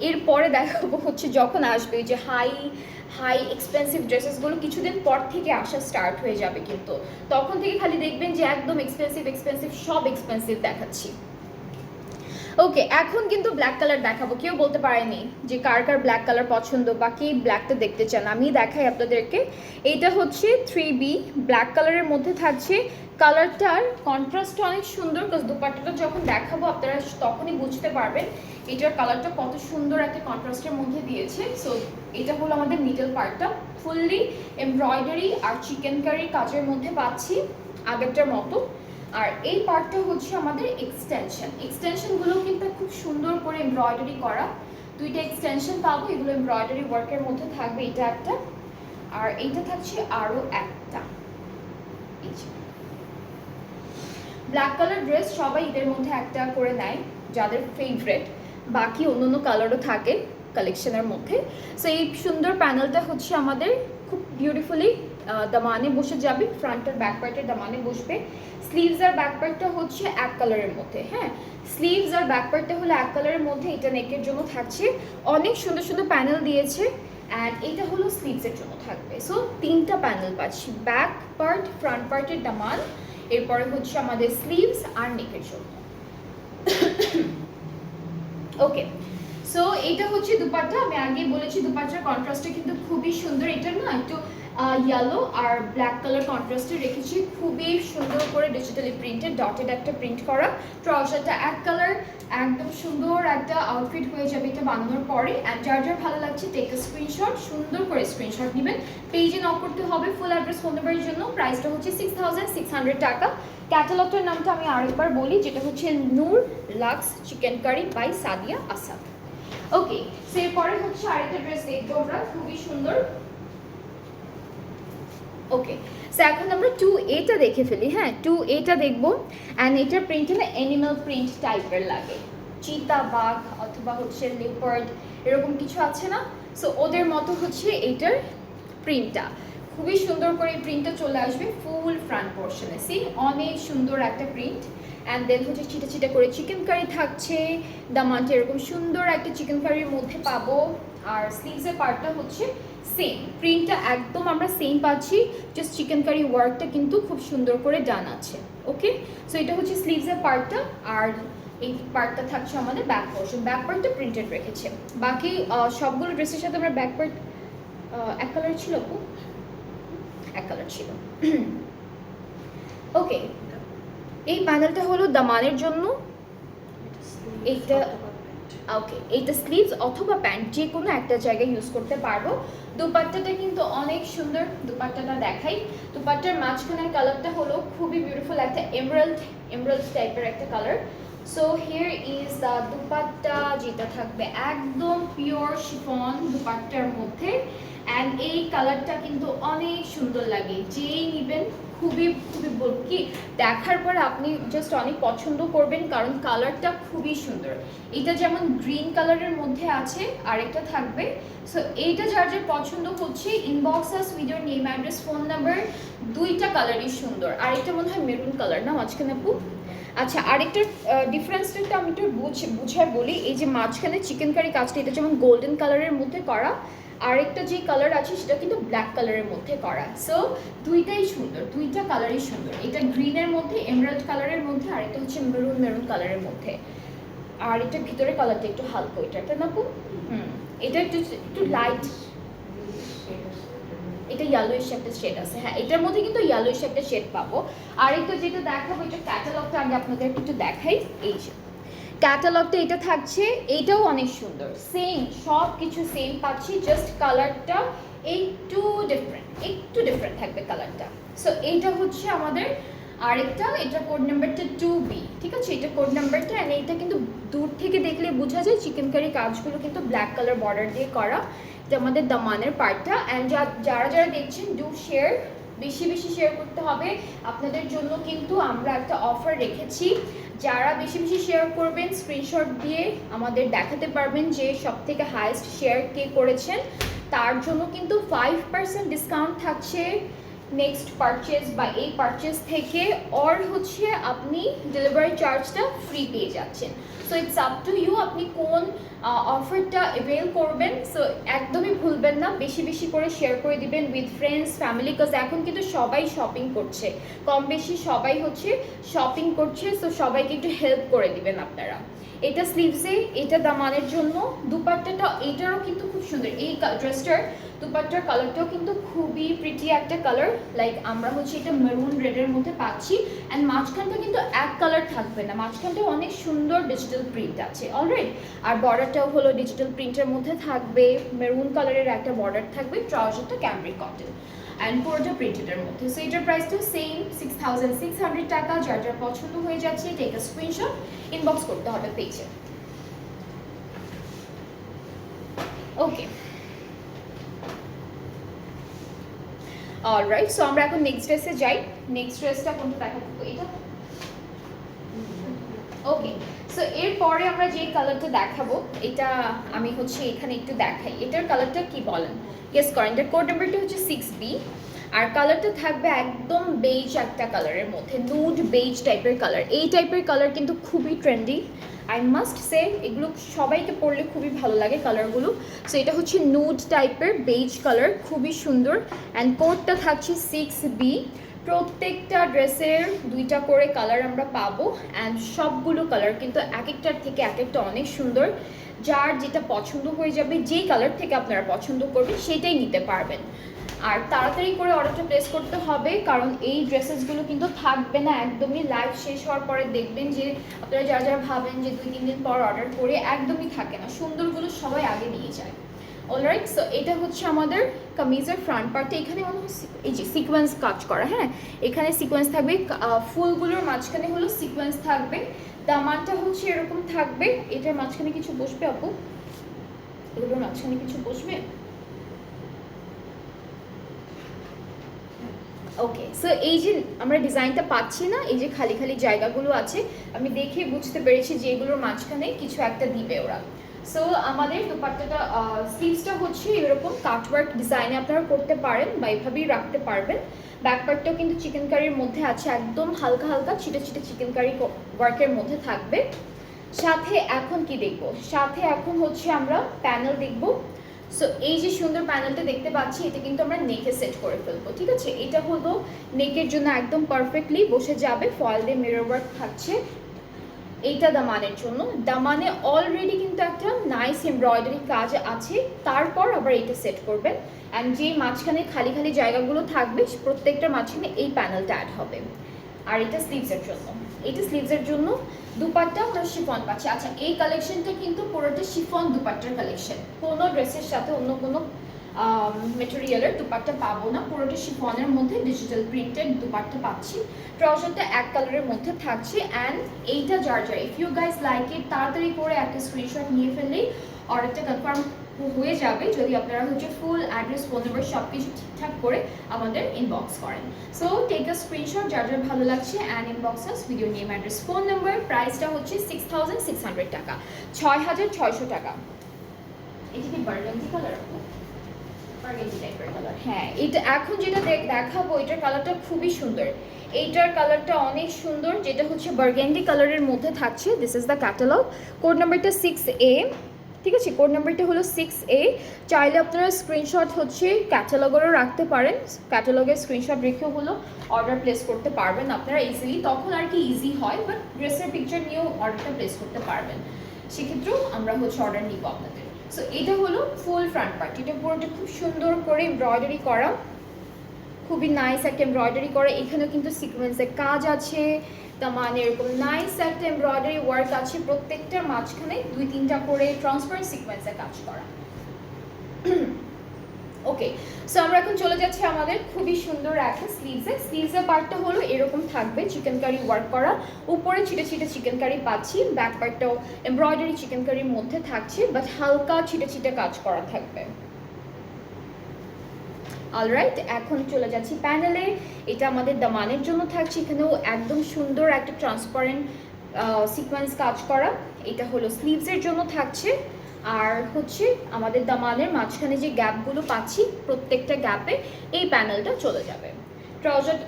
এরপরে দেখাবো হচ্ছে যখন আসবে যে হাই এক্সপেন্সিভ ড্রেসেসগুলো কিছুদিন পর থেকে আসা স্টার্ট হয়ে যাবে, কিন্তু তখন থেকে খালি দেখবেন যে একদম এক্সপেন্সিভ সব এক্সপেন্সিভ দেখাচ্ছি। ওকে, এখন কিন্তু ব্ল্যাক কালার দেখাবো। কেউ বলতে পারেনি যে কার কার ব্ল্যাক কালার পছন্দ বা কি ব্ল্যাকটা দেখতে চান, আমি দেখাই আপনাদেরকে। এইটা হচ্ছে 3B ব্ল্যাক কালারের মধ্যে থাকছে। কালারটার কন্ট্রাস্ট অনেক সুন্দর, বিকজ দুপাট্টাটা যখন দেখাবো আপনারা তখনই বুঝতে পারবেন এটার কালারটা কত সুন্দর একটা কন্ট্রাস্টের মধ্যে দিয়েছে। সো এটা হলো আমাদের মিডল পার্টটা, ফুললি এমব্রয়ডারি আর চিকেন কারি কাজের মধ্যে পাচ্ছি আগেরটার মতো। আর এই পার্টটা হচ্ছে আমাদের এক্সটেনশনগুলো কিন্তু খুব সুন্দর করে এমব্রয়ডারি করা, দুইটা এক্সটেনশন পাবো, এগুলো এমব্রয়ডারি ওয়ার্কের মধ্যে থাকবে। এটা একটা, আর এইটা থাকছে আরও একটা। ব্ল্যাক কালার ড্রেস সবাই ঈদের মধ্যে একটা করে নেয় যাদের ফেভারেট, বাকি অন্য কালারও থাকে কালেকশনের মধ্যে। সো এই সুন্দর প্যানেলটা হচ্ছে আমাদের খুব বিউটিফুলি দামানে বসে যাবে, ফ্রন্ট আর ব্যাক পার্টের দামানে বসবে। স্লিভস আর ব্যাক পার্টটা হচ্ছে এক কালারের মধ্যে, হ্যাঁ স্লিভস আর ব্যাক পার্টটা হলো এক কালারের মধ্যে। এটা নেকের জন্য থাকছে, অনেক সুন্দর সুন্দর প্যানেল দিয়েছে। অ্যান্ড এটা হলো স্লিভসের জন্য থাকবে। সো তিনটা প্যানেল পাচ্ছি, ব্যাক পার্ট, ফ্রন্ট পার্টের দামান, এরপরে হচ্ছে আমাদের স্লিভস আর নেকের জন্য। ওকে, সো এটা হচ্ছে দুপাট্টা। আমি আগে বলেছি দুপাট্টার কন্ট্রাস্টটা কিন্তু খুবই সুন্দর। এটা না একটু ইয়েলো আর ব্ল্যাক কালার কন্ট্রাস্টে রেখেছি, খুবই সুন্দর করে ডিজিটালি প্রিন্টেড ডটেড একটা প্রিন্ট করা। ট্রাউজারটা এক কালার, একদম সুন্দর একটা আউটফিট হয়ে যাবে এটা বানানোর পরে। অ্যান্ড যার যার ভালো লাগছে টেক আ স্ক্রিনশট, সুন্দর করে স্ক্রিনশট নেবেন, পেজে নক করতে হবে। ফুল অ্যাড্রেস ফোন নাম্বারের জন্য প্রাইসটা হচ্ছে 6600 টাকা। ক্যাটালগটার নামটা আমি আরেকবার বলি, যেটা হচ্ছে Noor lux chikankari by Sadia Asad. Okay, so এরপরে হচ্ছে আরেকটা ড্রেস দেখবো আমরা, খুবই সুন্দর। ওকে, সো এখন আমরা 2A-টা দেখে ফেলি। হ্যাঁ 2A-টা দেখবো। অ্যান্ড এটার প্রিন্টটা না অ্যানিমাল প্রিন্ট টাইপের লাগে, চিতা বাঘ অথবা হচ্ছে লিওপার্ড এরকম কিছু আছে না, সো ওদের মতো হচ্ছে এটার প্রিন্টটা। খুবই সুন্দর করে এই প্রিন্টটা চলে আসবে ফুল ফ্রন্ট পোর্শনে, সি অনেক সুন্দর একটা প্রিন্ট। অ্যান্ড দেন হচ্ছে চিটা চিটা করে চিকেন কারি থাকছে, দামানটা এরকম সুন্দর একটা চিকেন কারির মধ্যে পাবো। আর স্লিভসের পার্টটা হচ্ছে সেম, প্রিন্টটা একদম আমরা সেম পাচ্ছি, জাস্ট চিকেন কারি ওয়ার্কটা কিন্তু খুব সুন্দর করে ডান আছে। ওকে, সো এটা হচ্ছে স্লিভসের পার্টটা। আর এই পার্টটা থাকছে আমাদের ব্যাক পোর্শন, ব্যাক পার্টটা প্রিন্টেড রেখেছে। বাকি সবগুলো ড্রেসের সাথে আমরা ব্যাক পার্ট এক কালার ছিল, এক কালার ছিল। ওকে, এই প্যানেলটা হলো দামানের জন্য, এইটা ওকে, এইটা স্লিভস অথবা প্যান্ট যে কোনো একটা জায়গায় ইউজ করতে পারবো। দুপাট্টাটা কিন্তু অনেক সুন্দর, দুপাট্টাটা দেখাই। দুপাট্টার মাঝখানের কালারটা হলো খুবই বিউটিফুল, একটা এমরাল্ড টাইপের একটা colour. So here is the dupatta, যেটা থাকবে একদম পিওর শিফন দুপাট্টার মধ্যে। অ্যান্ড এই কালারটা কিন্তু অনেক সুন্দর লাগে, যেই নেবেন খুবই খুবই বলবো কি, দেখার পর আপনি জাস্ট অনেক পছন্দ করবেন, কারণ কালারটা খুবই সুন্দর। এটা যেমন গ্রিন কালারের মধ্যে আছে, আরেকটা থাকবে। সো এইটা যার যার পছন্দ হচ্ছে, inbox us with your name, address, phone number. দুইটা কালারই সুন্দর। আরেকটা মনে হয় মেরুন কালার না মাঝখানে আপু? আচ্ছা, আরেকটা ডিফারেন্সটা একটু আমি একটু বুঝায় বলি। এই যে মাঝখানে চিকেন কারি কাজটা, এটা যেমন গোল্ডেন কালারের মধ্যে করা, আরেকটা যে কালার আছে সেটা কিন্তু ব্ল্যাক কালারের মধ্যে করা। সো দুইটাই সুন্দর, দুইটা কালারই সুন্দর। এটা গ্রিনের মধ্যে, এমরাল্ড কালারের মধ্যে, আরেকটা হচ্ছে মেরুন মেরুন কালারের মধ্যে। আর এটা ভিতরে কালারটা একটু হালকা, এটা না আপু? এটা একটু একটু লাইট, এটা ইয়েলোইশ একটা শেড আছে। হ্যাঁ, এটার মধ্যে কিন্তু ইয়েলোইশ একটা শেড পাবো। আরেকটা যেটা দেখাবো, এটা ক্যাটালগটা আমি আপনাদের একটু দেখাই। এই যে ক্যাটালগটা এটা থাকছে, এইটাও অনেক সুন্দর, সেম সব কিছু সেম পাচ্ছি, জাস্ট কালারটা একটু ডিফারেন্ট থাকবে কালারটা। সো এইটা হচ্ছে আমাদের আরেকটা, এটা কোড নাম্বারটা 2B, ঠিক আছে? এটা কোড নাম্বারটা। অ্যান্ড এইটা কিন্তু দূর থেকে দেখলে বোঝা যায় চিকেন কারি কাজগুলো কিন্তু ব্ল্যাক কালার বর্ডার দিয়ে করা, এটা আমাদের দামানের পার্টটা। অ্যান্ড যারা যারা দেখছেন, ডু শেয়ার, বেশি বেশি শেয়ার করতে হবে। আপনাদের জন্য কিন্তু আমরা একটা অফার রেখেছি, যারা বেশি বেশি শেয়ার করবেন, স্ক্রিনশট দিয়ে আমাদের দেখাতে পারবেন যে সব থেকে হাইয়েস্ট শেয়ার কে করেছেন, তার জন্য কিন্তু 5% ডিসকাউন্ট থাকছে নেক্সট পারচেজ বা এই পারচেজ থেকে। অর হচ্ছে আপনি ডেলিভারি চার্জটা ফ্রি পেয়ে যাচ্ছেন। So it's up to you, আপনি কোন অফারটা অ্যাভেল করবেন। সো একদমই ভুলবেন না, বেশি বেশি করে শেয়ার করে দিবেন উইথ ফ্রেন্ডস, ফ্যামিলি, বিকজ এখন কিন্তু সবাই শপিং করছে, কম বেশি সবাই হচ্ছে শপিং করছে। সো সবাইকে একটু হেল্প করে দিবেন আপনারা। এটা স্লিভসে, এটা দামানের জন্য। দুপাট্টাটা এটারও কিন্তু খুব সুন্দর, এই ড্রেসটার দুপাট্টার কালারটাও কিন্তু খুবই প্রিটি একটা কালার। লাইক আমরা হচ্ছে এটা মেরুন রেডের মধ্যে পাচ্ছি। অ্যান্ড মাঝখানটা কিন্তু এক কালার থাকবে না, মাঝখানটা অনেক সুন্দর ডিজিটাল প্রিন্ট আছে অলরেডি। আর বর্ডারটাও হলো ডিজিটাল প্রিন্টের মধ্যে থাকবে, মেরুন কালারের একটা বর্ডার থাকবে, ট্রাউজারটা ক্যামব্রিক কটন অ্যান্ড পুরোটা প্রিন্টেডের মধ্যে। সো এটার প্রাইসটাও সেম 6600 টাকা। যার যার পছন্দ হয়ে যাচ্ছে, টেক আ স্ক্রিনশট, ইনবক্স করতে হবে পেজে। ওকে, অলরাইট। সো আমরা এখন নেক্সট ড্রেসে যাই। নেক্সট ড্রেসটা কোনটা দেখাবো? এটা। ওকে, সো এরপরে আমরা যে কালারটা দেখাবো, এটা আমি হচ্ছে এখানে একটু দেখাই। এটার কালারটা কি বলেন, গেস করেন। এটার কোড নাম্বারটা হচ্ছে 6B। আর কালারটা থাকবে একদম বেজ একটা কালারের মধ্যে, নুড বেজ টাইপের কালার। এই টাইপের কালার কিন্তু খুবই ট্রেন্ডি, আই মাস্ট সে, এগুলো সবাইকে পরলে খুবই ভালো লাগে কালারগুলো। সো এটা হচ্ছে নুড টাইপের বেজ কালার, খুবই সুন্দর। অ্যান্ড কোডটা থাকছে 6B। প্রত্যেকটা ড্রেসের দুইটা করে কালার আমরা পাবো। অ্যান্ড সবগুলো কালার কিন্তু এক একটার থেকে এক একটা অনেক সুন্দর। যার যেটা পছন্দ হয়ে যাবে, যেই কালার থেকে আপনারা পছন্দ করবেন সেটাই নিতে পারবেন। আর তাড়াতাড়ি করে অর্ডারটা প্লেস করতে হবে, কারণ এই ড্রেসেসগুলো কিন্তু থাকবে না একদমই। লাইভ শেষ হওয়ার পরে দেখবেন যে আপনারা যারা যারা ভাবেন যে 2-3 দিন পর অর্ডার করে, একদমই থাকে না। সুন্দরগুলো সবাই আগে নিয়ে যায়। অলরাইট, সো এটা হচ্ছে আমাদের কামিজের ফ্রন্ট পার্টে। এখানে মনে হয় এই যে সিকোয়েন্স কাজ করা, হ্যাঁ এখানে সিকোয়েন্স থাকবে, ফুলগুলোর মাঝখানে হলো সিকোয়েন্স থাকবে। দামানটা হচ্ছে এরকম থাকবে। এটার মাঝখানে কিছু বসবে আপু? এগুলোর মাঝখানে কিছু বসবে? ওকে, সো এই যে আমরা ডিজাইনটা পাচ্ছি না, এই যে খালি খালি জায়গাগুলো আছে, আমি দেখে বুঝতে পেরেছি যে এগুলোর মাঝখানে কিছু একটা দিবে ওরা। সো আমাদের দুপাট্টাটা স্লিভসটা হচ্ছে এরকম কাটওয়ার্ক ডিজাইনে আপনারা করতে পারেন বা এভাবেই রাখতে পারবেন। ব্যাকপার্টটাও কিন্তু চিকেন কারির মধ্যে আছে, একদম হালকা হালকা ছিটে ছিটে চিকেন কারি ওয়ার্কের মধ্যে থাকবে। সাথে এখন কি দেখবো, সাথে এখন হচ্ছে আমরা প্যানেল দেখবো। সো এই যে সুন্দর প্যানেলটা দেখতে পাচ্ছি, এটা কিন্তু আমরা নেকে সেট করে ফেলবো, ঠিক আছে? এটা হলো নেকের জন্য একদম পারফেক্টলি বসে যাবে, ফয়েল দিয়ে মিরর ওয়ার্ক থাকছে। এইটা দামানের জন্য, দামানে অলরেডি কিন্তু একটা নাইস এমব্রয়ডারি কাজ আছে, তারপর আবার এইটা সেট করবেন। অ্যান্ড যে মাঝখানে খালি খালি জায়গাগুলো থাকবে, প্রত্যেকটার মাঝখানে এই প্যানেলটা অ্যাড হবে। আর এটা স্লিভসের জন্য, এটা স্লিভসের জন্য। দুপাট্টা আমরা শিফন পাচ্ছি। আচ্ছা, এই কালেকশনটা কিন্তু পুরোটা শিফন দুপাট্টার কালেকশন, কোনো ড্রেসের সাথে অন্য কোনো মেটেরিয়ালের দুপাট্টা পাবো না, পুরোটা শিফনের মধ্যে ডিজিটাল প্রিন্টেড দুপাট্টা পাচ্ছি। ট্রাউজারটা এক কালারের মধ্যে থাকছে। অ্যান্ড এইটা যার if you guys like it তাড়াতাড়ি করে একটা স্ক্রিনশট নিয়ে ফেললেই অর্ডারটা কনফার্ম হয়ে যাবে, যদি আপনারা হচ্ছে ফুল অ্যাড্রেস, ফোন নাম্বার সব কিছু ঠিকঠাক করে আমাদের ইনবক্স করেন। সো টেক আ স্ক্রিনশট যার ভালো লাগছে and inbox us with your name, address, phone number. প্রাইসটা হচ্ছে 6600 টাকা, 6600 টাকা। এটা কি বার্গান্ডি কালার? বার্গান্ডি টাইপের কালার। হ্যাঁ, এটা এখন যেটা দেখাবো এটার কালারটা খুবই সুন্দর। এইটার কালারটা অনেক সুন্দর, যেটা হচ্ছে বার্গান্ডি কালারের মধ্যে থাকছে। This is the catalogue. Code নাম্বারটা 6A, ঠিক আছে? কোড নাম্বারটা হলো 6A। চাইলে আপনারা স্ক্রিনশট হচ্ছে ক্যাটালগেরও রাখতে পারেন, ক্যাটালগের স্ক্রিনশট রেখেও হলো অর্ডার প্লেস করতে পারবেন আপনারা ইজিলি, তখন আর কি ইজি হয়। বাট ড্রেসের পিকচার নিয়েও অর্ডারটা প্লেস করতে পারবেন, সেক্ষেত্রেও আমরা হচ্ছে অর্ডার নিব আপনাদের। সো এটা হলো ফুল ফ্রন্ট পার্ট। এটা পুরোটা খুব সুন্দর করে এমব্রয়ডারি করা, খুবই নাইস একটা এমব্রয়ডারি করা। এখানেও কিন্তু সিকোয়েন্সের কাজ আছে, তার মানে এরকম নাইস একটা এমব্রয়ডারি ওয়ার্ক আছে। প্রত্যেকটার মাঝখানে 2-3টা করে ট্রান্সপারেন্ট সিকোয়েন্সের কাজ করা। ওকে, সো আমরা এখন চলে যাচ্ছি আমাদের খুবই সুন্দর একটা স্লিভসের পার্টটা হলো এরকম থাকবে, চিকেন কারি ওয়ার্ক করা, উপরে ছিটে ছিটে চিকেন কারি পাচ্ছি। ব্যাক পার্টটাও এমব্রয়ডারি চিকেন কারির মধ্যে থাকছে, বাট হালকা ছিটে ছিটে কাজ করা থাকবে। অলরাইট, এখন চলে যাচ্ছি প্যানেলে। এটা আমাদের দামানের জন্য থাকছে, এখানেও একদম সুন্দর একটা ট্রান্সপারেন্ট সিকোয়েন্স কাজ করা। এটা হলো স্লিভসের জন্য থাকছে। আর হচ্ছে আমাদের দামানের মাঝখানে যে গ্যাপগুলো পাচ্ছি, প্রত্যেকটা গ্যাপে এই প্যানেলটা চলে যাবে। ট্রাউজার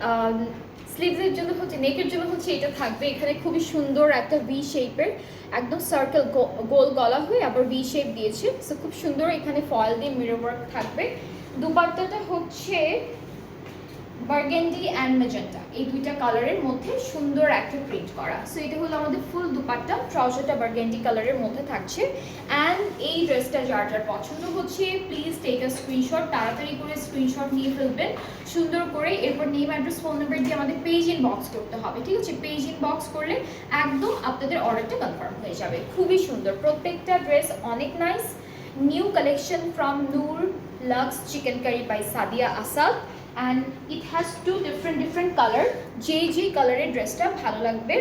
স্লিভসের জন্য হচ্ছে, নেকের জন্য হচ্ছে এটা থাকবে। এখানে খুবই সুন্দর একটা ভি শেপের, একদম সার্কেল গোল গলা হয়ে আবার ভি শেপ দিয়েছে। সো খুব সুন্দর, এখানে ফয়েল দিয়ে মিরর ওয়ার্ক থাকবে। দুপাট্টাটা হচ্ছে বার্গেন্ডি অ্যান্ড ম্যাজেন্টা, এই দুইটা কালারের মধ্যে সুন্দর একটা প্রিন্ট করা। সো এটা হলো আমাদের ফুল দুপাট্টা। ট্রাউজারটা বার্গেন্ডি কালারের মধ্যে থাকছে। অ্যান্ড এই ড্রেসটা যার পছন্দ হচ্ছে প্লিজ টেক আ স্ক্রিনশট, তাড়াতাড়ি করে স্ক্রিনশট নিয়ে ফেলবেন সুন্দর করে। এরপর নেম, অ্যাড্রেস, ফোন নাম্বার দিয়ে আমাদের পেজ ইনবক্স করতে হবে, ঠিক আছে? পেজ ইনবক্স করলে একদম আপনাদের অর্ডারটা কনফার্ম হয়ে যাবে। খুবই সুন্দর, প্রত্যেকটা ড্রেস অনেক nice. New collection from Noor lux chikankari by Sadia Asad, and it has two different color। যে কালারের ড্রেসটা ভালো লাগবে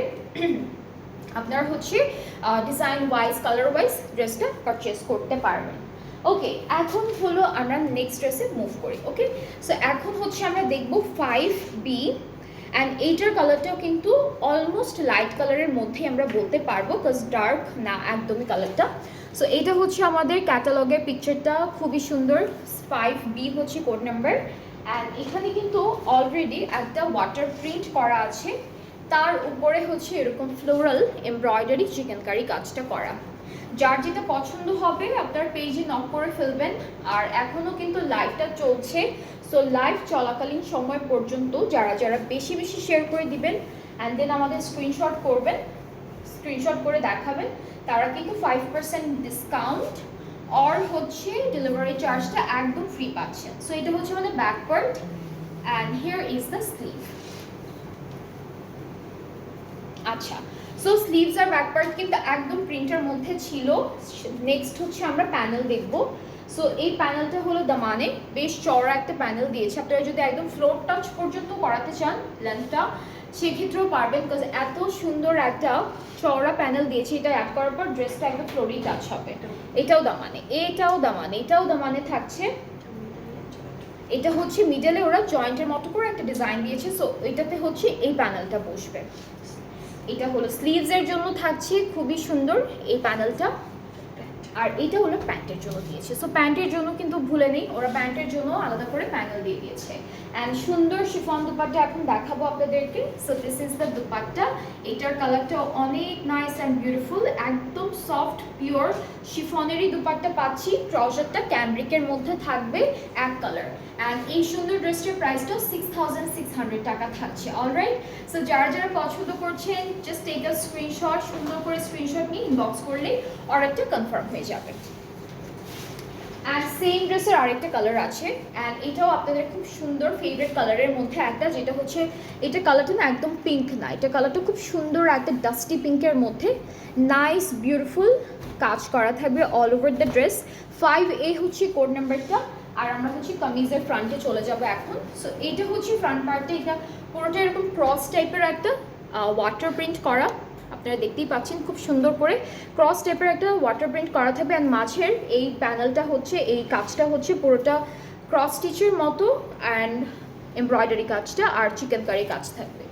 আপনারা হচ্ছে ডিজাইন ওয়াইজ, কালার ওয়াইজ ড্রেসটা পারচেস করতে পারবেন। ওকে, এখন হলো আমরা নেক্সট ড্রেসে মুভ করি। ওকে, সো এখন হচ্ছে আমরা দেখব 5B। অ্যান্ড এইটার কালারটাও কিন্তু অলমোস্ট লাইট কালারের মধ্যে আমরা বলতে পারবো, বিকজ ডার্ক না একদমই কালারটা। সো এইটা হচ্ছে আমাদের ক্যাটালগের পিকচারটা, খুবই সুন্দর। 5B হচ্ছে কোড নাম্বার। অ্যান্ড এখানে কিন্তু অলরেডি একটা ওয়াটার প্রিন্ট করা আছে, তার উপরে হচ্ছে এরকম ফ্লোরাল এমব্রয়ডারি চিকেন কারি কাজটা করা। যার যেটা পছন্দ হবে আপনার পেজে নক করে ফেলবেন। আর এখনও কিন্তু লাইভটা চলছে, সো লাইভ চলাকালীন সময় পর্যন্ত যারা বেশি শেয়ার করে দিবেন অ্যান্ড দেন আমাদের স্ক্রিনশট করবেন, স্ক্রিনশট করে দেখাবেন, তারা কিন্তু 5% ডিসকাউন্ট আর হচ্ছে ডেলিভারি চার্জটা একদম ফ্রি পাচ্ছেন। সো এটা হচ্ছে আমাদের back part and here is the sleeve. আচ্ছা, সো স্লিভস আর ব্যাক পার্ট কিন্তু একদম প্রিন্টের মধ্যে ছিল। নেক্সট হচ্ছে আমরা প্যানেল দেখব। সো এই প্যানেলটা হলো দামানে, বেশ চওড়া একটা প্যানেল দিয়েছে। আপনারা যদি একদম ফ্লোর টাচ পর্যন্ত করাতে চান লেন্থটা, সেক্ষেত্রেও পারবেন, বিকজ এত সুন্দর একটা চওড়া প্যানেল দিয়েছে। এটা অ্যাড করার পর ড্রেসটা একদম ফ্লোরেই টাচ হবে। এটাও দামানে থাকছে। এটা হচ্ছে মিডলে ওরা জয়েন্টের মতো করে একটা ডিজাইন দিয়েছে। সো এটাতে হচ্ছে এই প্যানেলটা বসবে। এটা হলো স্লিভসের জন্য থাকছে, খুবই সুন্দর এই প্যানেলটা। আর এটা হলো প্যান্টের জন্য দিয়েছে। সো প্যান্টের জন্য কিন্তু ভুলে নেই, ওরা প্যান্টের জন্য আলাদা করে প্যানেল দিয়ে দিয়েছে। অ্যান্ড সুন্দর শিফন দুপাট্টা এখন দেখাবো আপনাদেরকে। So this is the dupatta. এটার কালারটা অনেক নাইস অ্যান্ড বিউটিফুল, একদম সফট পিওর শিফনেরই দুপাট্টা পাচ্ছি। ট্রাউজারটা ক্যামব্রিকের মধ্যে থাকবে এক কালার। অ্যান্ড এই সুন্দর ড্রেসটার প্রাইসটা 6600 টাকা থাকছে। অলরাইট, সো যারা পছন্দ করছেন জাস্ট টেক আ স্ক্রিনশট, সুন্দর করে স্ক্রিনশট নিয়ে ইনবক্স করলে অর্ডারটা কনফার্ম হয়ে যাবে। অ্যান্ড সেম ড্রেসের আরেকটা কালার আছে, অ্যান্ড এটাও আপনাদের খুব সুন্দর ফেভারিট কালারের মধ্যে একটা, যেটা হচ্ছে এটা কালারটা না একদম পিঙ্ক না, এটা কালারটা খুব সুন্দর একটা ডাস্টি পিঙ্কের মধ্যে নাইস বিউটিফুল কাজ করা থাকবে all over the dress. 5A হচ্ছে কোড নাম্বারটা। আর আমরা হচ্ছে কামিজের ফ্রন্টে চলে যাব এখন। সো এইটা হচ্ছে ফ্রন্ট পার্টে, এটা পুরোটা এরকম ক্রস টাইপের একটা ওয়াটার প্রিন্ট করা, আপনারা দেখতেই পাচ্ছেন খুব সুন্দর করে ক্রস টাইপের একটা ওয়াটার প্রিন্ট করা থাকবে। অ্যান্ড মাঝের এই প্যানেলটা হচ্ছে, এই কাজটা হচ্ছে পুরোটা ক্রস স্টিচের মতো, অ্যান্ড এমব্রয়ডারি কাজটা আর চিকেন কারি কাজ থাকবে।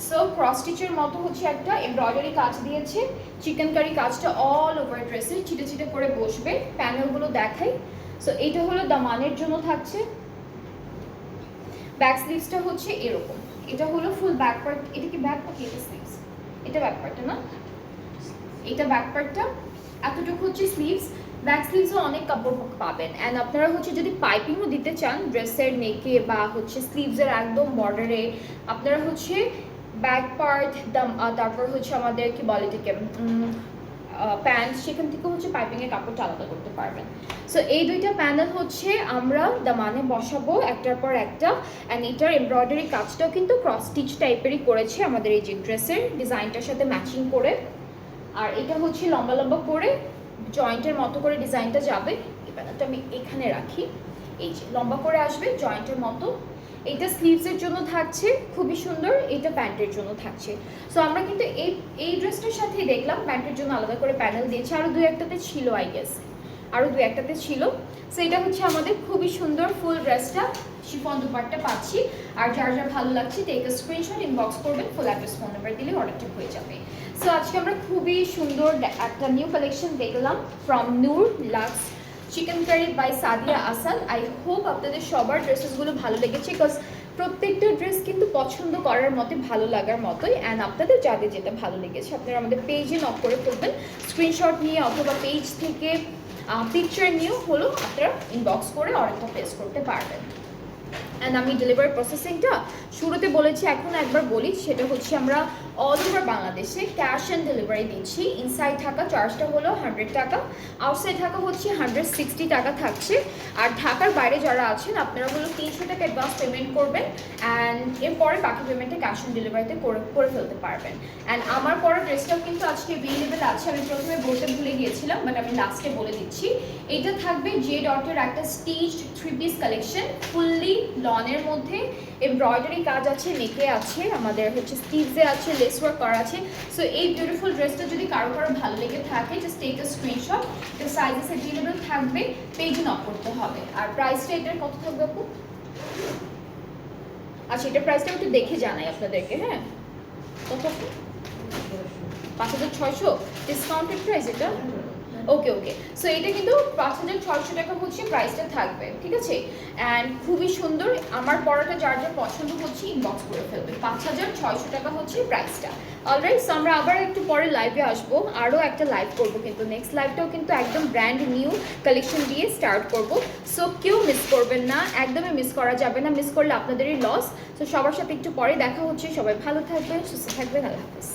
সো ক্রস স্টিচের মতো হচ্ছে একটা এমব্রয়ডারি কাজ দিয়েছে, চিকেন কারি কাজটা অল ওভার ড্রেসে ছিটে ছিটে করে বসবে। প্যানেলগুলো দেখাই। সো এইটা হলো দামানের জন্য থাকছে। ব্যাক স্লিভসটা হচ্ছে এরকম, এটা হলো ফুল ব্যাক পার্ট। এটা কি ব্যাক পার্ট? এটা স্লিভস, এটা ব্যাক পার্টটা না, এটা ব্যাক পার্টটা। এতটুকু হচ্ছে স্লিভস। ব্যাক স্লিভসও অনেক কাপড় পাবেন। অ্যান্ড আপনারা হচ্ছে যদি পাইপিংও দিতে চান ড্রেসের নেকে বা হচ্ছে স্লিভসের একদম বর্ডারে, আপনারা হচ্ছে ব্যাক পার্ট তারপর হচ্ছে আমাদের কি বলে এটাকে প্যান্ট, সেখান থেকে হচ্ছে পাইপিংয়ের কাপড়টা আলাদা করতে পারবেন। সো এই দুইটা প্যানেল হচ্ছে আমরা দামানে বসাবো একটার পর একটা। অ্যান্ড এটার এমব্রয়ডারি কাজটাও কিন্তু ক্রস স্টিচ টাইপেরই করেছে আমাদের এই যে ড্রেসের ডিজাইনটার সাথে ম্যাচিং করে। আর এটা হচ্ছে লম্বা লম্বা করে জয়েন্টের মতো করে ডিজাইনটা যাবে। এই প্যানেলটা আমি এখানে রাখি, এই যে লম্বা করে আসবে জয়েন্টের মতো। এইটা স্লিভসের জন্য থাকছে খুবই সুন্দর, এটা প্যান্টের জন্য থাকছে। সো আমরা কিন্তু এই ড্রেসটার সাথেই দেখলাম প্যান্টের জন্য আলাদা করে প্যানেল দিয়েছে, আরও দু একটাতে ছিল আই গেস, আরও দু একটাতে ছিল। সো এটা হচ্ছে আমাদের খুবই সুন্দর ফুল ড্রেসটা, শিফন দুপাট্টা পাচ্ছি। আর যার যার ভালো লাগছে টেক আ স্ক্রিনশট, ইনবক্স করবেন, ফুল অ্যাড্রেস ফোন নাম্বার দিলে অর্ডারটা হয়ে যাবে। সো আজকে আমরা খুবই সুন্দর একটা নিউ কালেকশন দেখলাম from Noor lux chikankari by Sadia Asad. I hope আপনাদের সবার ড্রেসেসগুলো ভালো লেগেছে, বিকজ প্রত্যেকটা ড্রেস কিন্তু পছন্দ করার মতো, ভালো লাগার মতোই। অ্যান্ড আপনাদের যাদের যেটা ভালো লেগেছে আপনারা আমাদের পেজে নক করে ফেলবেন, স্ক্রিনশট নিয়ে অথবা পেজ থেকে পিকচার নিয়েও হলো আপনারা ইনবক্স করে অর্ডারটা প্লেস করতে পারবেন। অ্যান্ড আমি ডেলিভারি প্রসেসিংটা শুরুতে বলেছি, এখন একবার বলি, সেটা হচ্ছে আমরা অল ওভার বাংলাদেশে ক্যাশ অ্যান্ড ডেলিভারি দিচ্ছি। ইনসাইড ঢাকা চার্জটা হলো 100 টাকা, আউটসাইড ঢাকা হচ্ছে 160 টাকা থাকছে। আর ঢাকার বাইরে যারা আছেন আপনারা হলো 300 টাকা অ্যাডভান্স পেমেন্ট করবেন, অ্যান্ড এরপরে বাকি পেমেন্টটা ক্যাশ অন ডেলিভারিতে করে ফেলতে পারবেন। অ্যান্ড আমার পরে ড্রেসটাও কিন্তু আজকে অ্যাভেলেবেল আছে, আমি প্রথমে বলতে ভুলে গিয়েছিলাম বাট আমি লাস্টে বলে দিচ্ছি। এটা থাকবে জে ডটের একটা স্টিচড 3 পিস কালেকশন, ফুললি লনের মধ্যে এমব্রয়ডারি কাজ আছে, নেকে আছে, আমাদের হচ্ছে স্টিভসে আছে, লেস ওয়ার্ক করা আছে। সো এই বিউটিফুল ড্রেসটা যদি কারো ভালো লেগে থাকে জাস্ট টেক আ স্ক্রিনশট, এটা সাইজেস অ্যাভেলেবেল থাকবে, পেজে নক করতে হবে। আর প্রাইসটা এটার কত থাকবে আপু? আচ্ছা, এটার প্রাইসটা একটু দেখে জানাই আপনাদেরকে। হ্যাঁ, কত? 5600 ডিসকাউন্টেড প্রাইস এটা। ওকে ওকে, সো এটা কিন্তু 5600 টাকা হচ্ছে প্রাইসটা থাকবে, ঠিক আছে। অ্যান্ড খুবই সুন্দর, আমার পরাটা যার যার পছন্দ হচ্ছে ইনবক্স করে ফেলবে। 5600 টাকা হচ্ছে প্রাইসটা। অলরাইট, সো আমরা আবার একটু পরে লাইভে আসবো, আরও একটা লাইভ করবো, কিন্তু নেক্সট লাইভটাও কিন্তু একদম ব্র্যান্ড নিউ কালেকশন দিয়ে স্টার্ট করব। সো কেউ মিস করবেন না, একদমই মিস করা যাবে না, মিস করলে আপনাদেরই লস। সো সবার সাথে একটু পরে দেখা হচ্ছে, সবাই ভালো থাকবেন, সুস্থ থাকবেন, আল্লাহ হাফেজ।